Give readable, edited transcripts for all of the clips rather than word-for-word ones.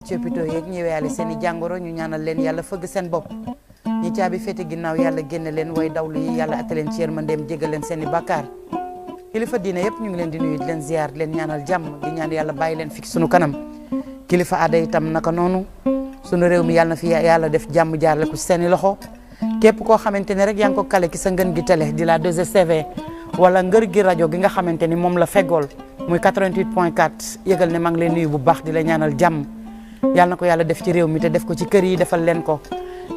ci hôpitaux yeeg ñi weyaale seen i jàngoro ñu ñaanal leen yàlla fëgg seen bopp ñi caabi féete ginnaaw yàlla génne leen way dawlu yi yàlla atte leen ci yërmandeem jégal leen seen i bàkkaar kilifa diine yëpp ñu ngi leen di nuyu di leen ziar di leen ñaanal jàmm di ñaan yàlla bàyyi leen fi sunu kanam kilifa aada itam naka noonu sunu réew mi yàlla na fi yàlla def jàmm jaarale ko ci seen i loxo képp koo xamante ne rek yaa ngi ko kale ki sa ngën gi télé di la 2STV wala ngër gi rajo gi nga xamante ni moom la feggool muy 88.4 yëgal ne maa ngi leen nuyu bu baax di la ñaanal jàmm yàlla na ko yàlla def ci réew mi te def ko ci kër yi defal leen ko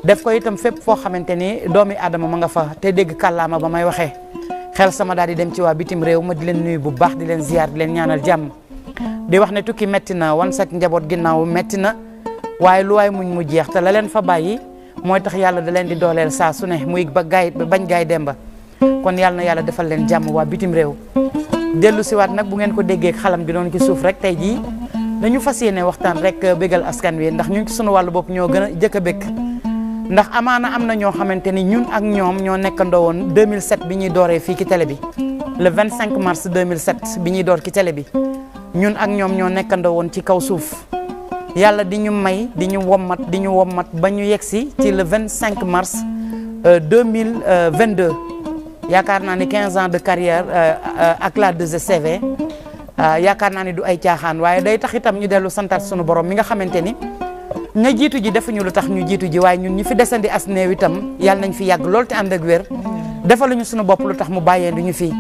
def ko itam fépp foo xamante ni doomi aadama ma nga fa te dégg kàllaama ba may waxee xel sama daal di dem ci waa bitim réew ma di leen nuyu bu baax di leen ziar di leen ñaanal jàmm di wax ne tukki metti na wan sak njaboot ginnaaw metti na waaye lu waay muñ mu jeex te la leen fa bàyyi mooy tax yàlla da leen di dooleel saa su ne muy ba gaay bañ gaay demba kon yàlla na yàlla defal leen jàmm waa bitim réew dellu siwaat nag bu ngeen ko déggee xalam gi doon ci suuf rek tey jii dañu fas yéene waxtaan rek bégal askan wi ndax ñun ci sunu wàllu bopp ñoo gën a jëkk a békk ndax amaana am na ñoo xamante ni ñun ak ñoom ñoo nekkandoo woon 2007 bi ñuy dooree fii ci télé bi le 25 mars 2007 bi ñuy door ci télé bi ñun ak ñoom ñoo nekkandoo woon ci kaw suuf yàlla di ñu may di ñu wommat ba ñu yegsi ci le 25 mars 2022 yaakaar naa ni 15 ans de carrière ak la 2STV yaakaar naa ni du ay caaxaan waaye day tax itam ñu dellu santaat sunu borom mi nga xamante ni ña jiitu ji defuñu lu tax ñu jiitu ji waaye ñun ñi fi desandi as néew itam yàlla nañ fi yàgg lool te ànd ak wér defaluñu sunu bopp lu tax mu bàyyee du ñu fi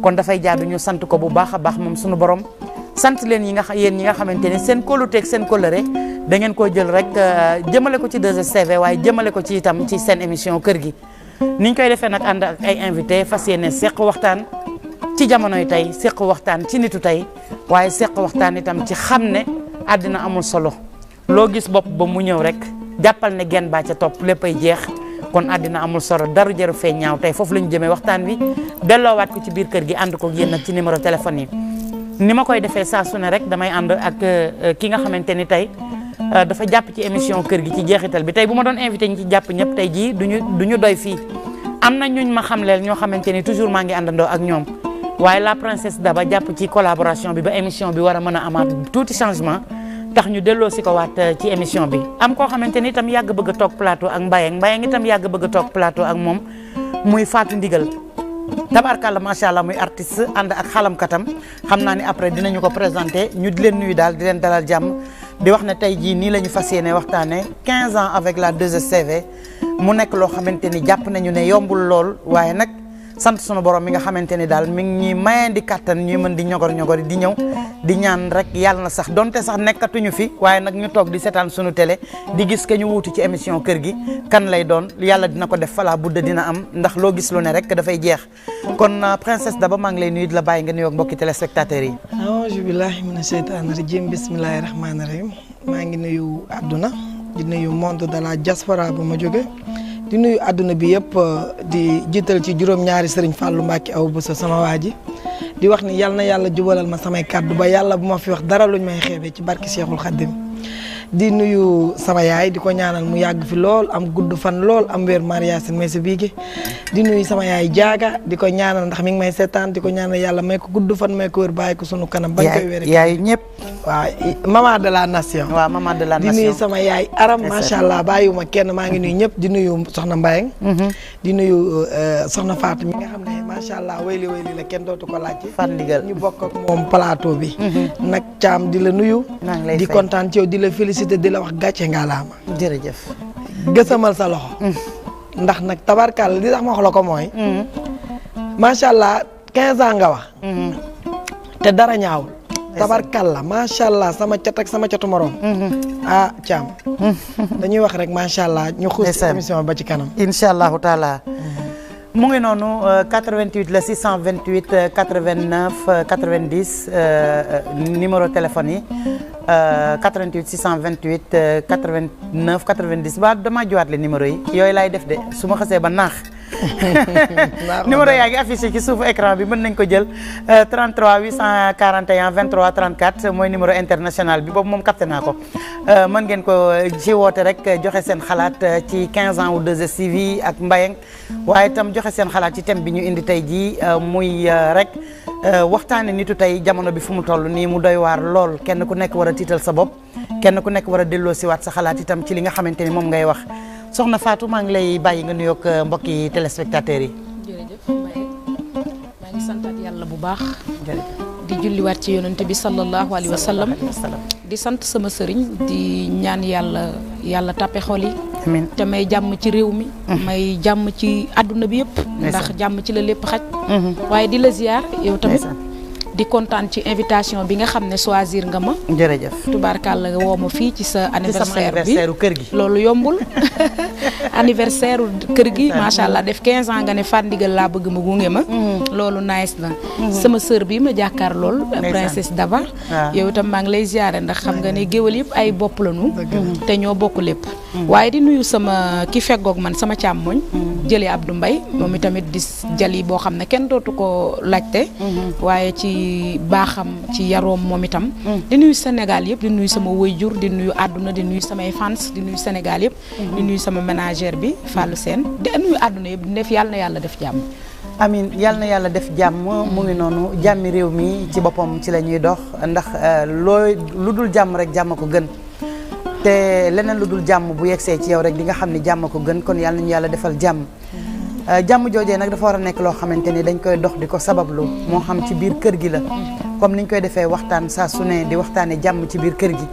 kon dafay jaadu ñu sant ko bu baax a baax moom sunu borom sant leen yéen ñi nga xamante ni seen kóoluteeg seen kóllëre da ngeen koo jël rek jëmale ko ci 2STV waaye jëmale ko ci itam ci seen émission kër gi niñ koy defee nag ànd ak ay invité fas yéene seq waxtaan ci jamonoy tey seq waxtaan ci nitu tey waaye seq waxtaan itam ci xam ne àddina amul solo loo gis bopp ba mu ñëw rek jàppal ne genn baa ca topp léppay jeex kon àddina amul solo daru jaru fee ñaaw tey foofu la ñu jëmee waxtaan wi delloowaat ko ci biir kër gi ànd ko yéen nag ci numéro téléphone yi ni ma koy defee saa su ne rek damay ànd ak ki nga xamante ni tey dafa jàpp ci émission kër gi ci jeexital bi tey bu ma doon invité ñi ci jàpp ñëpp tey jii duñu doy fii am na ñuñ ma xamleel ñoo xamante ni toujours maa ngi àndandoo ak ñoom waaye la princesse Daba jàpp ci collaboration bi ba émission bi war a mën a amaat tuuti changement tax ñu delloo si ko waat ci émission bi am koo xamante ni itam yàgg bëgg a toog plateau ak Mbayang itam yàgg bëgg a toog plateau ak moom muy Fatou Ndigal tabarkàlla macha allah muy artiste ànd ak xalamkatam xam naa ni après dinañu ko présenté ñu di leen nuyu daal di leen dalal jàmm di wax ne tey jii nii la ñu fas yéene waxtaanee 15 ans avec la 2STV mu nekk loo xamante ni jàpp nañu ne yombul lool waaye nag sant sunu borom mi nga xamante ni daal mi ngi ñuy mayeen di kattan ñuy mën di ñogor di ñëw di ñaan rek yàlla na sax donte sax nekkatuñu fi waaye nag ñu toog di seetaan sunu télé di gis que ñu wuutu ci émission kër gi kan lay doon yàlla dina ko def fala budda dina am ndax loo gis lu ne rek dafay jeex kon princesse Daba maa ngi lay nuyu di la bàyyi nga nuyoog mbokki téléspectateurs yi. aouzu billahi mina sheytaani rajim bismillahi rahmaani rahim maa ngi nuyu àdduna di nuyu monde de la diaspora bu ma jóge di nuyu àdduna bi yëpp di jiital ci juróom-ñaari sëriñ Fallou Mbacke aw bu sa sama waa ji di wax ni yal na yàlla jubalal ma samay kàddu ba yàlla bu ma fi wax dara luñ may xeebee ci barki Cheikhul Khadim di nuyu sama yaay di ko ñaanal mu yàgg fi lool am gudd fan lool am wér mariasin may sa biigi di nuyu sama yaay jaaga di ko ñaanal ndax mi ngi may seetaan di ko ñaanal yàlla may ko gudd fan may ko wér bàyyi ko sunu kanam bañ koy wér yaay ñëpp waaw maman de la nation waaw maman de la nation di nuyu sama yaay aram macha allah bàyyiwuma kenn maa ngi nuyu ñëpp di nuyu soxna Mbayang di nuyu soxna Fatou mi nga xam ne macha allah wayli la kenn dootu ko laajte fan ndigal ñu bokk ak moom plateau bi nag Thiam di la nuyu di kontaan ci yow di la féliciter di la wax gàcce ngalaama jërëjëf gësamal sa loxo ndax nag tabarkal li tax ma wax la ko mooy macha allah 15 ans nga wax te dara ñaawul tabarkalla macha allah sama cat ak sama catu morom ah Thiam dañuy wax rek macha allah ñu xuus ci émission ba ci kanam incha allahu taala mu ngi noonu 88 la 628 89 90 numéro téléphone yi 88 628 89 90 ba dama jowaat le numéro yi yooyu laay def de su ma xasee ba naax numéro yaa ngi affiché ci suufu écran bi mën nañ ko jël 33 841 23 34 mooy numéro international bi boobu moom capté naa ko mën ngeen ko ci woote rek joxe seen xalaat ci 15 ans ou 2STV ak Mbayang waaye itam joxe seen xalaat ci thème bi ñu indi tey jii muy rek waxtaane nitu tey jamono bi fu mu toll nii mu doy waar lool kenn ku nekk war a tiital sa bopp kenn ku nekk war a delloo si waat sa xalaat itam ci li nga xamante ni moom ngay wax soxna Fatou maa ngi lay bàyyi nga nuyoog mbokki téléspectateurs yi. jërëjëf Mbaye maa ngi santaat yàlla bu baax. di julliwaat ci yonent bi sallallahu alayhi wa sallam. di sant sama sëriñ di ñaan yàlla tàppe xol yi. amiin te may jàmm ci réew mi. may jàmm ci àdduna bi yëpp. ndax jàmm ci la lépp xaj. waaye di la ziar yow tamit. di kontaan ci invitation bi nga xam ne choisir nga ma. jërëjëf tubaarkàlla woo ma fii ci sa anniversaire bi kër gi. loolu yombul anniversaire kër gi macha allah def 15 ans nga ne Fandigal laa bëgg ma gunge ma. loolu nice na. sama sœur bi ma jàkkaar lool. princesse Daba. yow itam maa ngi lay ziare ndax xam nga ne géwél yëpp ay bopp lañu. te ñoo bokk lépp. waaye di nuyu sama ki feggoog man sama càmmoñ. jëlee Abdou Mbaye moom itamit di jali boo xam ne kenn dootu ko laajte. waaye ci baaxam ci yaroom moom itam. di nuyu Sénégal yëpp di nuyu sama waajur di nuyu àdduna di nuyu samay fans di nuyu Sénégal yëpp. di nuyu sama ménagère bi Fallou Sène di nuyu àdduna yëpp di def yàlla na yàlla def jàmm. amiin yàlla na yàlla def jàmm mu ngi noonu jàmmi réew mi ci boppam ci la ñuy dox ndax lu dul jàmm rek jàmm ko gën. te leneen lu dul jàmm bu yegsee ci yow rek di nga xam ni jàmm ko gën kon yàlla nañu yàlla defal jàmm. jàmm joojee nag dafa war a nekk loo xamante ni dañ koy dox di ko sabablu moo xam ci biir kër gi la comme niñ koy defee waxtaan saa su ne di waxtaane jàmm ci biir kër gi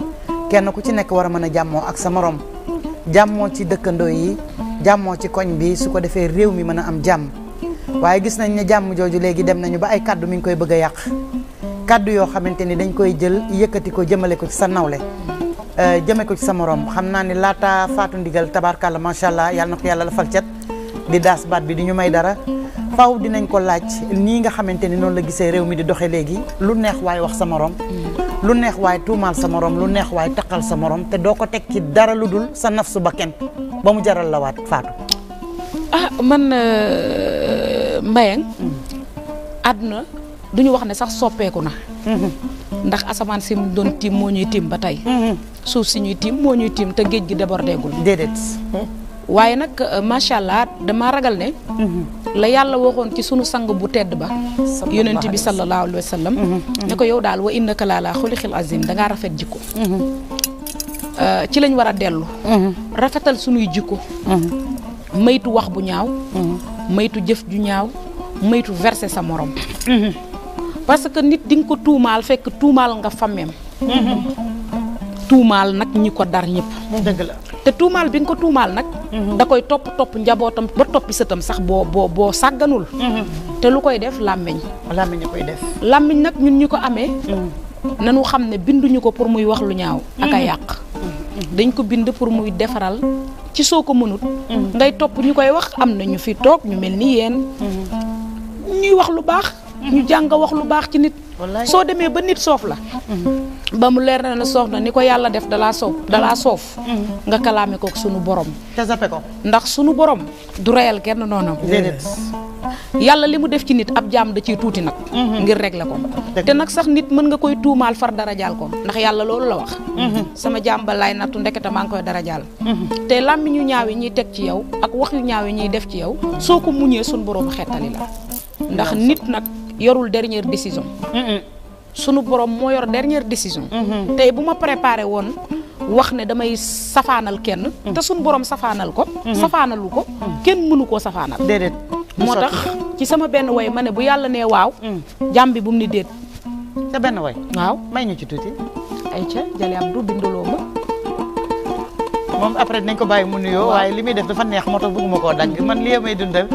kenn ku ci nekk war a mën a jàmmoo ak sa morom jàmmoo ci dëkkandoo yi jàmmoo ci koñ bi su ko defee réew mi mën a am jàmm waaye gis nañ ne jàmm jooju léegi dem nañu ba ay kaddu mi ngi koy bëgg a yàq kaddu yoo xamante ni dañ koy jël yëkkati ko jëmale ko ci sa nawle jëme ko ci sa morom xam naa ni laata Fatou Ndigal tabarkàlla macha allah yàlla na ko yàlla la fal cet di daas baat bi di ñu may dara faw dinañ ko laaj nii nga xamante ni noonu la gisee réew mi di doxee léegi lu neex waay wax sa morom lu neex waay tuumaal sa morom lu neex waay taqal sa morom te doo ko teg ci dara lu dul sa nafsu ba kenn ba mu jaral la waat Fatou. man Mbayang àdduna du ñu wax ne sax soppeeku na. ndax asamaan si mu doon tiim moo ñuy tiim ba tey. suuf si ñuy tiim moo ñuy tiim te géej gi débordéegul. déedéet. waaye nag macha allah dama ragal ne. la yàlla waxoon ci sunu sang bu tedd ba. yonent bi sallallahu alayhi wa sallam. ne ko yow daal wa innaka laalaa xuluqil azim dangaa rafet jikko. ci lañ war a dellu. rafetal sunuy jikko. maytu wax bu ñaaw. maytu jëf ju ñaaw maytu verser sa morom. parce que nit di nga ko tuumaal fekk tuumaal nga famem. tuumaal nag ñi ko dar ñëpp. dëgg la te tuumaal bi nga ko tuumaal nag. da koy topp njabootam ba toppi sëtam sax boo sàgganul. te lu koy def làmmiñ. làmmiñ a koy def. làmmiñ nag ñun ñi ko amee. nanu xam ne binduñu ko pour muy wax lu ñaaw. ak a yàq. dañ ko bind pour muy defaral ci soo ko mënut. ngay topp ñu koy wax am na ñu fi toog ñu mel ni yéen. ñuy wax lu baax. ñu jàng wax lu baax ci nit. soo demee ba nit soof la. ba mu leer na la soof na ni ko yàlla def dalaa soof. nga kalaame ko sunu borom. te zappe ko. ndax sunu borom du reyal kenn noonu. déedéet. yàlla li mu def ci nit ab jaam da ciy tuuti nag. ngir régler ko. te nag sax nit mën nga koy tuumaal far dara jaal ko ndax yàlla loolu la wax. sama jaam ba laay nattu ndekete maa ngi koy dara jaal. te làmmiñ yu ñaaw yi ñuy teg ci yow ak wax yu ñaaw yi ñuy def ci yow. soo ko muñee sunu borom xettali la. ndax nit nag yorul dernière décision. sunu borom moo yor dernière décision. tey bu ma préparé woon wax ne damay safaanal kenn. te sunu borom safaanal ko. safaanalu ko. kenn mënu koo safaanal. déedéet. moo tax ci sama benn way ma ne bu yàlla nee waaw. jàmm bi bu mu ni déet. sa benn way. waaw may ñu ci tuuti. ayca Jali Abdou binduloo ma. moom après dinañ ko bàyyi mu nuyoo. waaye li muy def dafa neex moo tax bëgguma koo dagg man lii may dundal.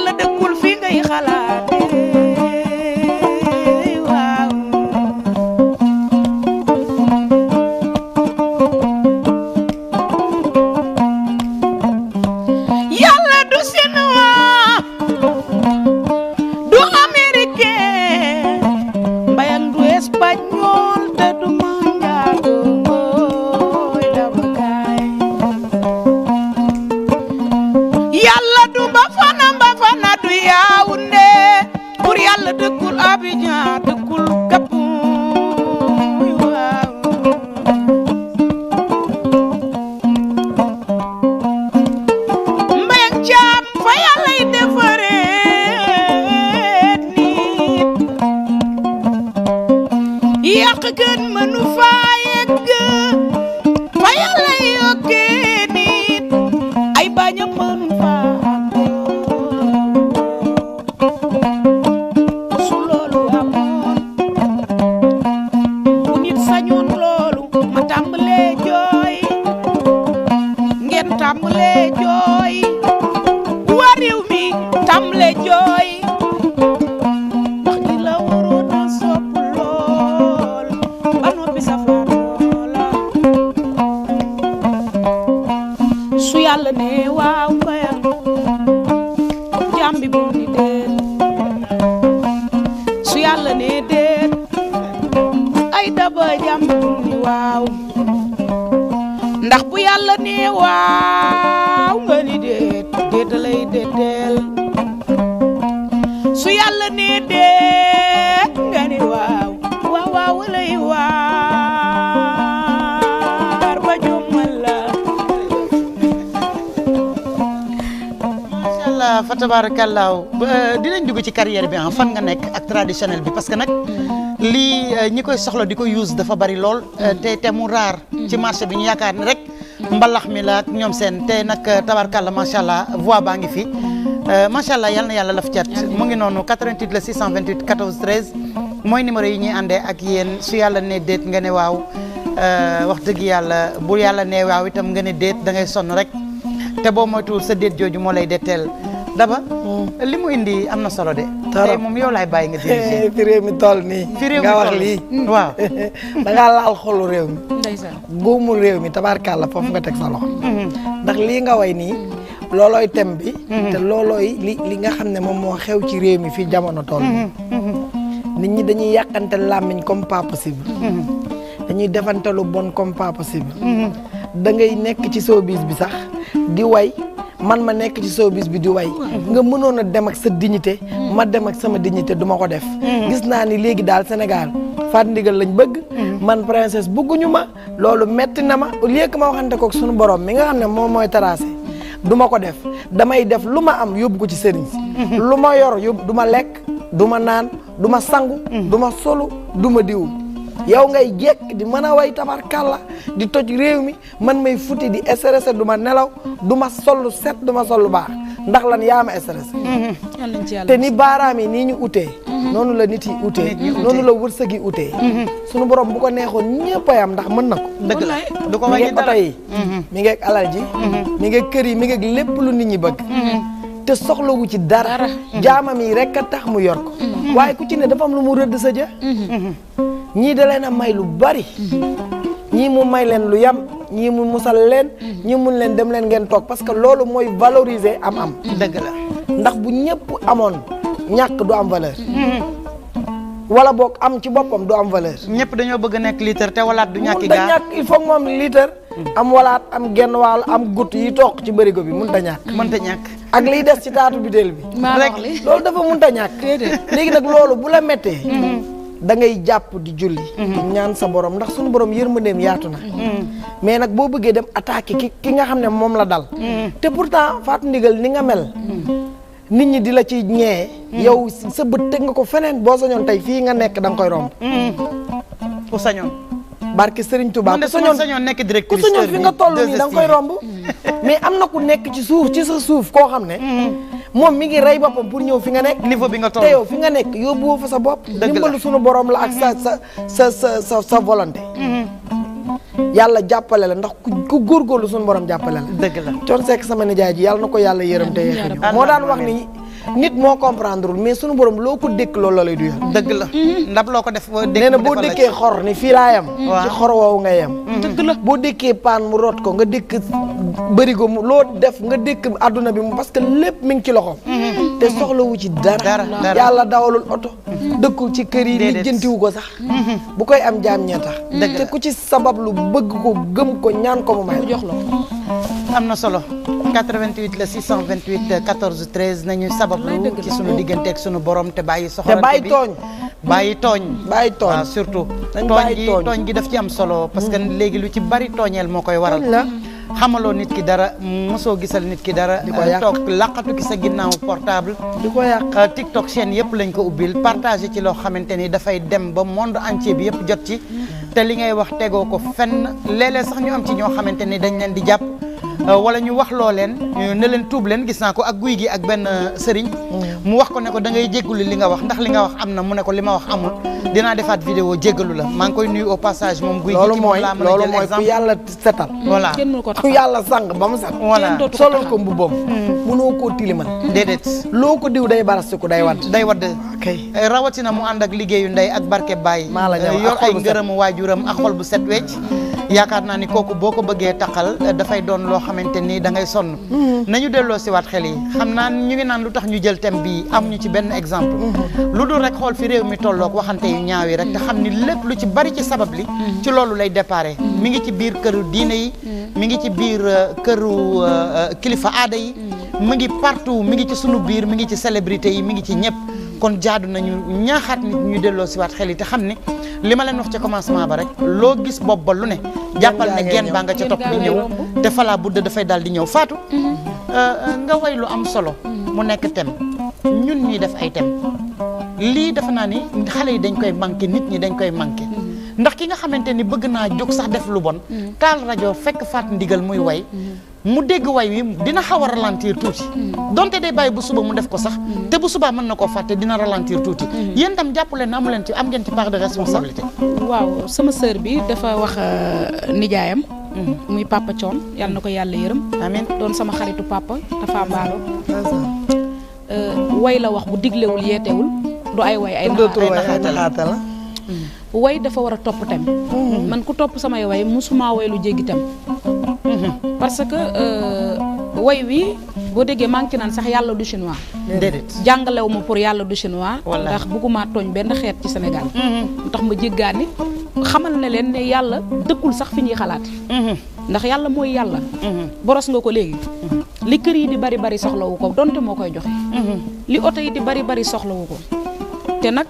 yàlla dëkkul fi ngay xalaate waaw yàlla du Chinois du américain mbayang du espagnol te du manjaago mooy dama kaay yàlla du Bafana du Yaoundé pour yàlla dëkkul Abidjan dëkkul Gabon waaw mbayang caam fa yàlla yi defaree nit yàq gën mënu faa yegg fa yàlla yi yokkee nit ay bañam mënu faa su loolu amoon bu nit sañoon loolu ma tàmbalee jooy ngeen tàmbalee jooy waa réew mi tàmbalee jooy ndax di la waroon a sopp lool ba noppi safar loola su yàlla ne waaw mbayang jàmbi bu ni déet su yàlla ne déet ay daba jàmbi bu ni waaw ndax bu yàlla ne waaw nga ni déet déet lay déeteel su yàlla ne déet nga ni waaw waaw waaw lay waar ba jommal la macha allah fa tabaarakallaahu dinañ dugg ci carrière bi fan nga nekk ak traditionnel bi parce que nag lii ñi koy soxla di ko use dafa bari lool te mu raar ci marché bi ñu yaakaar ni rek mbalax mi la ak ñoom seen te nag tabaarakallaa macha allah voix baa ngi fi macha allah yal na yàlla laf cat mu ngi noonu 88 la 628 14 13 mooy numéro yi ñuy àndee ak yéen su yàlla ne déet nga ne waaw wax dëgg yàlla bu yàlla ne waaw itam nga ne déet da ngay sonn rek te boo moytuwul sa déet jooju moo lay detteel Daba li mu indi am na solo de tey moom yow laay bàyyi nga dirigé fi réew mi toll nii nga wax lii waaw da ngaa laal xolu réew mi ndeysaan góomu réew mi tabaarkàlla foofu nga teg sa loxo ndax lii nga way nii loolooy thème bi te loolooy li nga xam ne moom moo xew ci réew mi fii jamono toll nit ñi dañuy yàqante làmmiñ comme pas possible dañuy defante lu bon comme pas possible da ngay nekk ci showbiz bi sax di way man ma nekk ci showbiz bi di way nga mënoon a dem ak sa dignité ma dem ak sama dignité du ma ko def gis naa ni léegi daal Sénégal faat ndigal lañ bëgg man princesse bëgguñu ma loolu metti na ma au lieu que ma waxante ko suñu borom mi nga xam ne moom mooy tracé du ma ko def damay def lu ma am yóbbu ko ci sëriñ si lu ma yor yóbbu du ma lekk du ma naan du ma sangu du ma solu du ma diw yow ngay jekk di mën a way tabarkàlla di toj réew mi man may futi di stressé du ma nelaw du ma sollu set du ma sollu baax ndax lan yaa ma stressé te ni baaraam yi nii ñu utee noonu la nit yi utee noonu la wërsëg yi utee suñu borom bu ko neexoon ñëpp a yam ndax mën na ko dëgg la du ko mi wàññi ngeeg oto yi mi ngeeg alal ji mi ngeeg kër yi mi ngeeg lépp lu nit ñi bëgg te soxlawu ci dara jaamam yi rek a tax mu yor ko waaye ku ci ne dafa am lu mu rëdd sa ja ñii da leen a may lu bari ñii mu may leen lu yam ñii mu musal leen ñii mun leen dem leen ngeen toog parce que loolu mooy valoriser am dëgg la ndax bu ñëpp amoon ñàkk du am valeur wala boog am ci boppam du am valeur ñëpp dañoo bëgg nekk litre te walaat du ñàkki mun ta gaa ñàkk il faut moom litre am walaat am genn waal am gut yi toog ci bërigo bi mun ta ñàkk mënta ñàkk ak liy des ci taatu butéel bi rek loolu dafa mun ta ñàkk léegi nag loolu bu la méttee da ngay jàpp di julli di ñaan sa borom ndax suñu borom yërmandeem yaatu na mais nag boo bëggee dem attaqué ki nga xam ne moom la dal te pourtant Fatou Ndigal ni nga mel nit ñi di la ci ñee yow sa bët teg nga ko feneen boo sañoon tey fii nga nekk da nga koy romb ku sañoon barke Serigne Touba man de su ma sañoon nekk ku directrice sañoon fi nga toll nii da nga koy romb mais am na ku nekk ci suuf ci sa suuf koo xam ne moom mi ngi rey boppam pour ñëw fi nga nekk niveau bi nga toll te yow fi nga nekk yóbbuwoo fa sa bopp dimbalu suñu borom la ak sa volonté yàlla jàppale la ndax ku góorgóorlu suñu borom jàppale la dëgg la Thione Seck sama nijaay ji yàlla na ko yàlla yërëm te yeexe ñu moo daan wax ni nit moo comprendre mais sunu borom loo ko dékk loolu la lay duyal. dëgg la ndab loo ko def nee na boo dékkee xor ni fii laa yem. ci xor woowu nga yem. dëgg la boo dékkee paan mu root ko nga dékk bërigo mu loo def nga dékk adduna bi parce que lépp mi ngi ci loxoom. te soxlawu ci dara. yàlla dawalul oto. dëkkul ci kër yi lijjantiwu ko sax. bu koy am jaam ñee tax. te ku ci sabab lu bëgg ko gëm ko ñaan ko mu may jox la ko. am na solo 88 la 628 14 13 nañu sabablu ci sunu diggante ak sunu borom te bàyyi soxorante bi te bàyyi tooñ. bàyyi tooñ waaw surtout. tooñ gi daf ci am solo. parce que léegi lu ci bari tooñeel moo koy waral. xamaloo nit ki dara mosoo gisal nit ki dara. di ko yàq toog laqatu ki sa ginnaaw portable. di ko yàq TikTok chaîne yëpp lañ ko ubbil partagé ci loo xamante ni dafay dem ba monde entier bi yëpp jot ci. te li ngay wax tegoo ko fenn léeg-léeg sax ñu am ci ñoo xamante ni dañ leen di jàpp. wala ñu wax loo leen ne leen tuub leen gis naa ko ak guy gi ak benn sëriñ mu wax ko ne ko da ngay jéggalu li nga wax ndax li nga wax am na mu ne ko li ma wax amul dinaa defaat vidéo jéggalu la maa ngi koy nuyu au passage moom guy gi ci moom laa mën a jël exemple ku yàlla setal voilà ku yàlla sang ba mu set voilà solal ko mbubbam mënoo koo tilimal déedéet loo ko diw day barastiku day wadd kay rawatina mu ànd ak liggéeyu ndey ak barke Baye yor ay ngërëmu waajuram ak xol bu set wecc yaakaar naa ni kooku boo ko bëggee taqal dafay doon loo xamante ni da ngay sonn nañu delloo si waat xel yi xam naa ñu ngi naan lu tax ñu jël thème bi am ñu ci benn exemple lu dul rek xool fi réew mi tolloog waxante yu ñaaw yi rek te xam ni lépp lu ci bari ci sabab li ci loolu lay déparé mi ngi ci biir këru diine yi mi ngi ci biir këru kilifa aada yi mi ngi partout mi ngi ci sunu biir mi ngi ci célébrité yi mi ngi ci ñëpp kon jaadu nañu ñaaxaat nit ñu delloo si waat xel yi te xam ni li ma leen wax ca commencement ba rek loo gis bopp ba lu ne jàppal ne genn baa nga ca topp di ñëw te falaa budda dafay daal di ñëw Fatou nga way lu am solo mu nekk thème ñun ñuy def ay thème lii dafa naa ni xale yi dañ koy manqué nit ñi dañ koy manqué ndax ki nga xamante ni bëgg naa jóg sax def lu bon taal rajo fekk Fatou Ndigal muy way mu dégg way wi dina xaw a ralentir tuuti donte day bàyyi bu suba mu def ko sax te bu subaa mën na koo fàtte dina ralentir tuuti yéen tam jàpp leen amu leen ci am ngeen ci part de responsabilité. waaw sama sœur bi dafa wax nijaayam muy papa Thion yàlla na ko yàlla yërëm amiin doon sama xaritu papa dafa mbaalo way la wax bu diglewul yeetewul du ay way ay naxaate la way dafa war a topp tem man ku topp samay way musuma way lu jéggi tem parce que way wi boo déggee maa ngi ci naan sax yàlla du chinois déedéet jàngalewu ma pour yàlla du chinois ndax bëgguma tooñ benn xeet ci Sénégal mu tax ma jéggaani xamal ne leen ne yàlla dëkkul sax fi ñuy xalaat ndax yàlla mooy yàlla boros nga ko léegi li kër yi di bari bari soxlawu ko donte moo koy joxe li oto yi di bari bari soxlawu ko te nag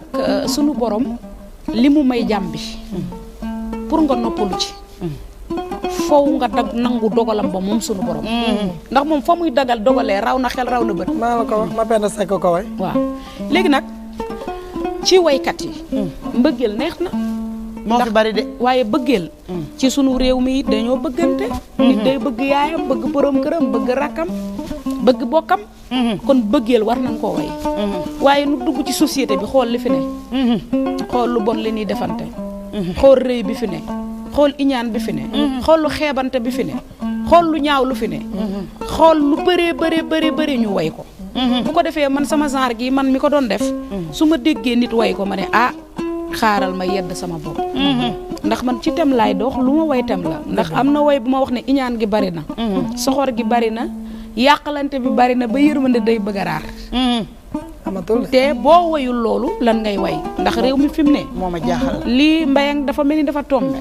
sunu borom li mu may jàmm bi pour nga noppalu ci foofu nga dag nangu dogalam ba moom sunu borom ndax moom fa muy dagal dogalee raw na xel raw na bët maa la ko wax ma benn sekk ko way waaw léegi nag ci waykat yi mbëggeel neex na moo fi bari de waaye bëggeel ci sunu réew mi dañoo bëggante nit day bëgg yaayam bëgg borom këram bëgg rakkam bëgg bokkam kon bëggeel war nañ koo way waaye nu dugg ci société bi xool li fi ne xool lu bon li ñuy defante xool rëy bi fi ne xool iñaan bi fi ne xool lu xeebante bi fi ne xool lu ñaaw lu fi ne xool lu bëree bëri ñu way ko bu ko defee man sama genre gi man mi ko doon def su ma déggee nit way ko ma ne ah xaaral ma yedd sama bopp ndax man ci tem laay dox lu ma way tem la ndax am na way bu ma wax ne iñaan gi bari na soxor gi bari na yàqalante bi bari na ba yërmande day bëgg a raar amatul te boo wayul loolu lan ngay way ndax réew mi fi mu ne moo ma jaaxal lii mbayang dafa mel ni dafa tombe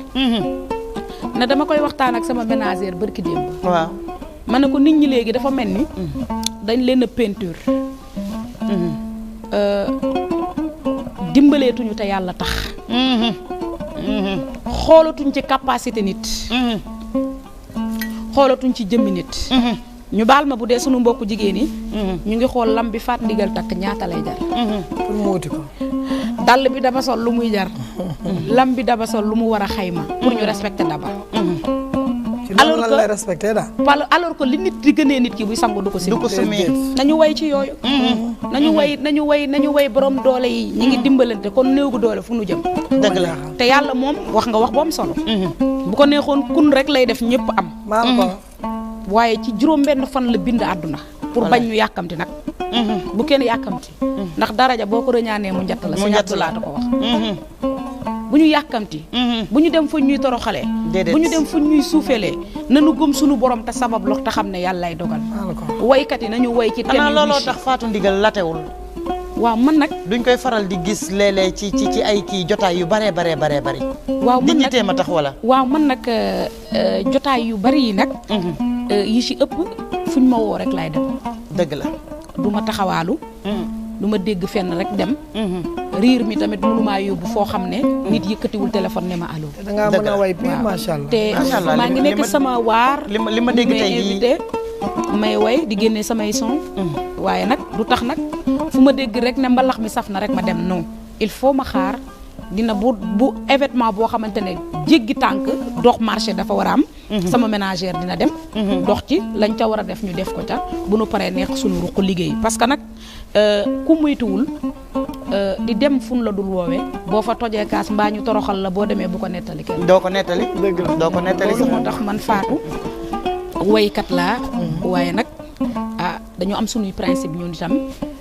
na dama koy waxtaan ak sama ménagère barki démb waaw ma ne ko nit ñi léegi dafa mel ni dañ leen a peinture dimbaleetuñu te yàlla tax xoolatuñ ci capacité nit xoolatuñ ci jëmmi nit ñu baal ma bu dee sunu mbokku jigéen yi ñu ngi xool lam bi Fatou Ndigal takk ñaata lay jar pour mu wuti ko dàll bi daba sol lu muy jar lam bi daba sol lu mu war a xayma pour ñu respecter daba alors que lay respecté daal alors que li nit di gënee nit ki buy sangu du ko sumee nañu way ci yooyu nañu way borom doole yi ñi ngi dimbalante kon néew gu doole fu nu jëm dëgg la te yàlla moom wax nga wax bu am solo bu ko neexoon kun rek lay def ñëpp am maa la ko waaye ci juróom benn fan la bind àdduna pour bañ ñu yàkkamti nag bu kenn yàkkamti ndax daraja boo ko rëñaanee mu njatt la si ñatt laata ko wax bu ñu yàkkamti bu ñu dem fuñ ñuy toroxalee bu ñu dem fuñ ñuy suufeelee nanu gëm suñu borom te sabab lox te xam ne yàllaay dogal woykat yi nañu woy ci thème xanaa looloo tax Fatou Ndigal latewul waaw man nag duñ koy faral di gis léeg-léeg ci ay kii jotaay yu bare bari waaw man nag dignité ma tax wala waaw man nag jotaay yu bari yi nag yi ci ëpp fuñ ma woo rek laay dem dëgg la du ma taxawaalu du ma dégg fenn rek dem riir mi tamit mënumaa yóbbu foo xam ne nit yëkkatiwul téléphone ne ma allo da ngaa mën a way pire macha allah te maa ngi nekk sama waar li ma dégg tey invité may way di génne samay son waaye nag du tax nag fu ma dégg rek ne mbalax mi saf na rek ma dem non il faut ma xaar dina bu événement boo xamante ne jéggi tànk dox marché dafa war a am sama ménagère dina dem dox ci lañ ca war a def ñu def ko ca bu nu paree neex suñu ruq liggéey parce que nag ku muytuwul di dem fun la dul woowee boo fa tojee kaas mbaa ñu toroxal la boo demee bu ko nettali kenn doo ko nettali doo ko nettali loolu moo tax man Fatou woykat laa waaye nag dañu am suñuy principe ñun itam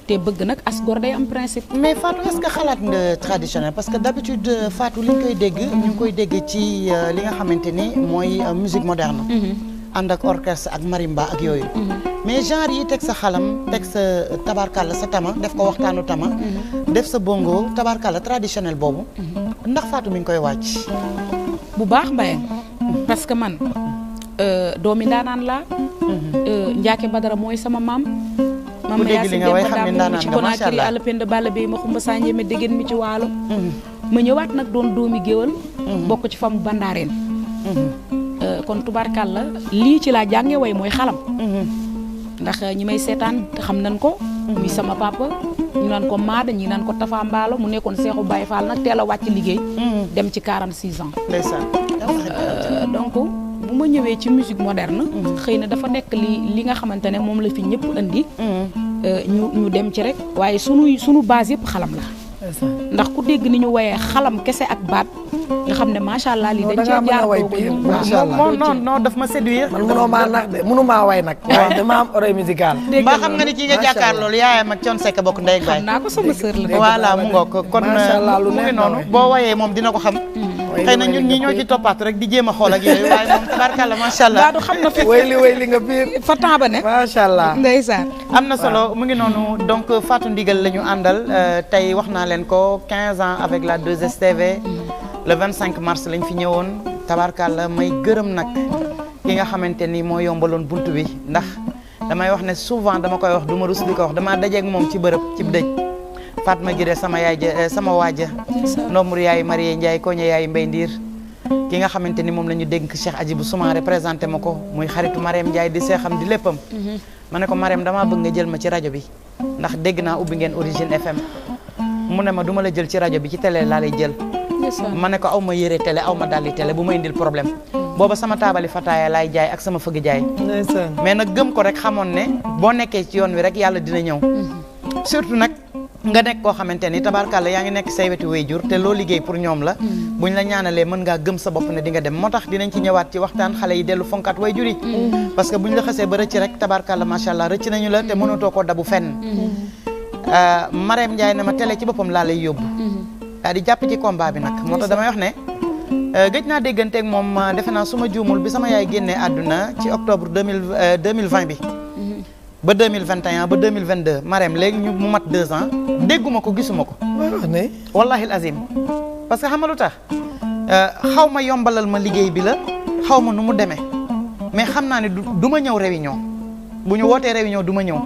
te bëgg nag as gor day am principe. mais Fatou est-ce que xalaat nga traditionnel parce que d'habitude Fatou li ñu koy dégg ñu ngi koy dégg ci li nga xamante ni mooy musique moderne ànd ak orchestre ak marimba ak yooyu mais genre yi teg sa xalam teg sa tabarkalla sa tama def ko waxtaanu tama def sa bongo tabarkalla traditionnel boobu ndax Fatou mi ngi koy wàcc bu baax Mbaye parce que man doomi ndaanaan laa Njaake Badara mooy sama maam ku dégg li nga way xam ne ndaanaan ci nga macha Konakri allah àll pend balla bay ma xumba sànjee ma déggeen mi ci waalo ma ñëwaat nag doon doomi géwal bokk ci famu bandaareen kon tubaarkàlla lii ci laa jànge way mooy xalam ndax ñi may seetaan xam nañ ko muy sama papa ñu naan ko Maada ñi naan ko Tafa Mbaalo mu nekkoon Seexu Baye Fall nag teel a wàcc liggéey dem ci 46 ans ndeysaan donc bu ma ñëwee ci musique moderne xëy na dafa nekk li nga xamante ne moom la fi ñëpp indi ñu dem ci rek waaye sunu base yëpp xalam la ndax ku dégg ni ñu woyee xalam kese ak baat nga xam ne macha allah lii dañ cee jaar macha allah non daf ma séduire man mënoo maa nax de mënu maa way nag waaye dama am oreille musicale mbaa xam nga ni kii nga jàkkaar loolu yaayam ak Thione Seck bokk ndey ak baay xam naa ko sama sœur la voilà mu ngoog kon Macha Allah, lu mu ngi neex noonu na boo wayee moom dina ko xam xëy na ñun ñi ñoo ci toppaat rek di jéem a xool ak yooyu waaye moom tabarkalla macha allah Baadu xam na fi way li nga biir fa temps ba ne macha allah ndeysaan am na solo mu ngi noonu donc Fatou Ndigal la ñu àndal tey wax naa leen ko 15 ans avec la 2STV le 25 mars lañ fi ñëwoon tabarkalla may gërëm nag ki nga xamante ni moo yombaloon buntu bi ndax damay wax ne souvent dama koy wax du ma rus di ko wax damaa dajeeg moom ci bërëb ci dëj Fatma Giré sama yaay ja sama waaja ndombur yaay Marie Ndiaye koña yaay Mbay Ndiir ki nga xamante ni moom la ñu dénk Cheikh Adjibou Soumaré représenté ma ko muy xaritu Marème Ndiaye di seexam di léppam ma ne ko Marème damaa bëgg nga jël ma ci rajo bi ndax dégg naa ubbi ngeen Origine FM mu ne ma duma la jël ci rajo bi ci télé laa lay jël ma ne ko aw ma yëre télé aw ma dalli télé bu ma indil problème booba sama taabali fataaya laay jaay ak sama fëgg jaay mais nag gëm ko rek xamoon ne boo nekkee ci yoon wi rek yàlla dina ñëw surtout nag nga nekk koo xamante ni tabarkàlla yaa ngi nekk say wetu waajur te loo liggéey pour ñoom la buñ la ñaanalee mën ngaa gëm sa bopp ne di nga dem moo tax dinañ ci ñëwaat ci waxtaan xale yi dellu fonkaat waajur yi parce que buñ la xasee ba rëcc rek tabarkàlla macha allah rëcc nañu la te mënatoo koo dabu fenn Marème Ndiaye ne ma télé ci boppam laa lay yóbbu daa di jàpp ci combat bi nag moo tax damay wax ne gëj naa dégganteeg moom defe naa su ma juumul bi sama yaay génnee àdduna ci octobre 2020 bi ba 2021 ba 2022 Marème léegi ñu mu mat 2 ans dégguma ko gisuma ko wallahi al azim parce que xam nga lu tax xaw ma yombalal ma liggéey bi la xaw ma nu mu demee mais xam naa ne du ma ñëw réunion bu ñu wootee réunion du ma ñëw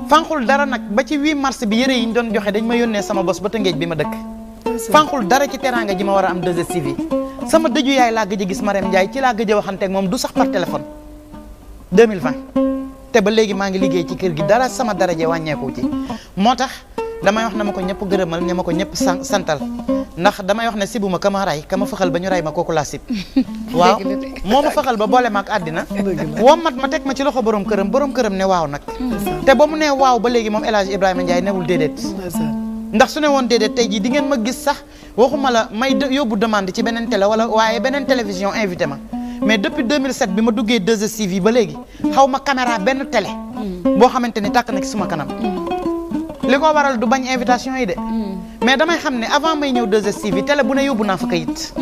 fanxul dara nag ba ci 8 mars bi yëre yi ñu doon joxe dañ ma yónnee sama bos ba Tëngéej bi ma dëkk fanxul dara ci teraanga ji ma war a am 2STV sama dëju yaay laa gëj a gis Marème Ndiaye ci laa gëj a waxanteeg moom du sax par téléphone 2020 te ba léegi maa ngi liggéey ci kër gi dara sama daraje wàññeeku ci moo tax damay wax na ma ko ñëpp gërëmal ne ma ko ñëpp santal ndax damay wax ne sibu ma ka ma ray ka ma faxal ba ñu ray ma kooku laa sib waaw moo ma faxal ba boole ma ak àddina wommat ma teg ma ci loxo borom këram ne waaw nag te ba mu ne waaw ba léegi moom El Hadj Ibrahima Ndiaye newul déedéet ndax su ne woon déedéet tey jii di ngeen ma gis sax waxuma la may yóbbu demande ci beneen télé wala waaye beneen télévision invité ma mais depuis 2007 bi ma duggee 2STV ba léegi xaw ma caméra benn télé boo xamante ni tàkk na ci suma kanam li ko waral du bañ invitation yi de mais damay xam ne avant may ñëw 2STV télé bu ne yóbbu naa fa kayit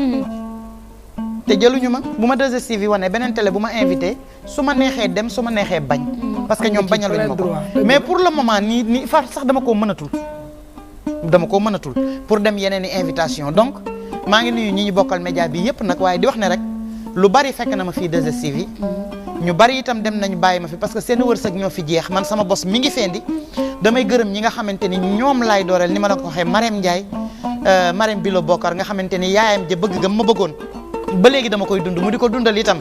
te jëluñu ma bu ma 2STV wane beneen télé bu ma invité su ma neexee dem su ma neexee bañ parce que ñoom bañaluñ ma ko mais pour le moment nii far sax dama koo mënatul pour dem yeneen i invitation donc maa ngi nuyu ñi ñu bokkal média bi yëpp nag waaye di wax ne rek lu bari fekk na ma fii 2STV ñu bari itam dem nañu bàyyi ma fi parce que seen wërsëg ñoo fi jeex man sama bos mi ngi fendi damay gërëm ñi nga xamante ni ñoom laay dooreel ni ma la ko waxee Marème Ndiaye Marème Bilo Bokar nga xamante ni yaayam ja bëgg gam ma bëggoon ba léegi dama koy dund mu di ko dundal itam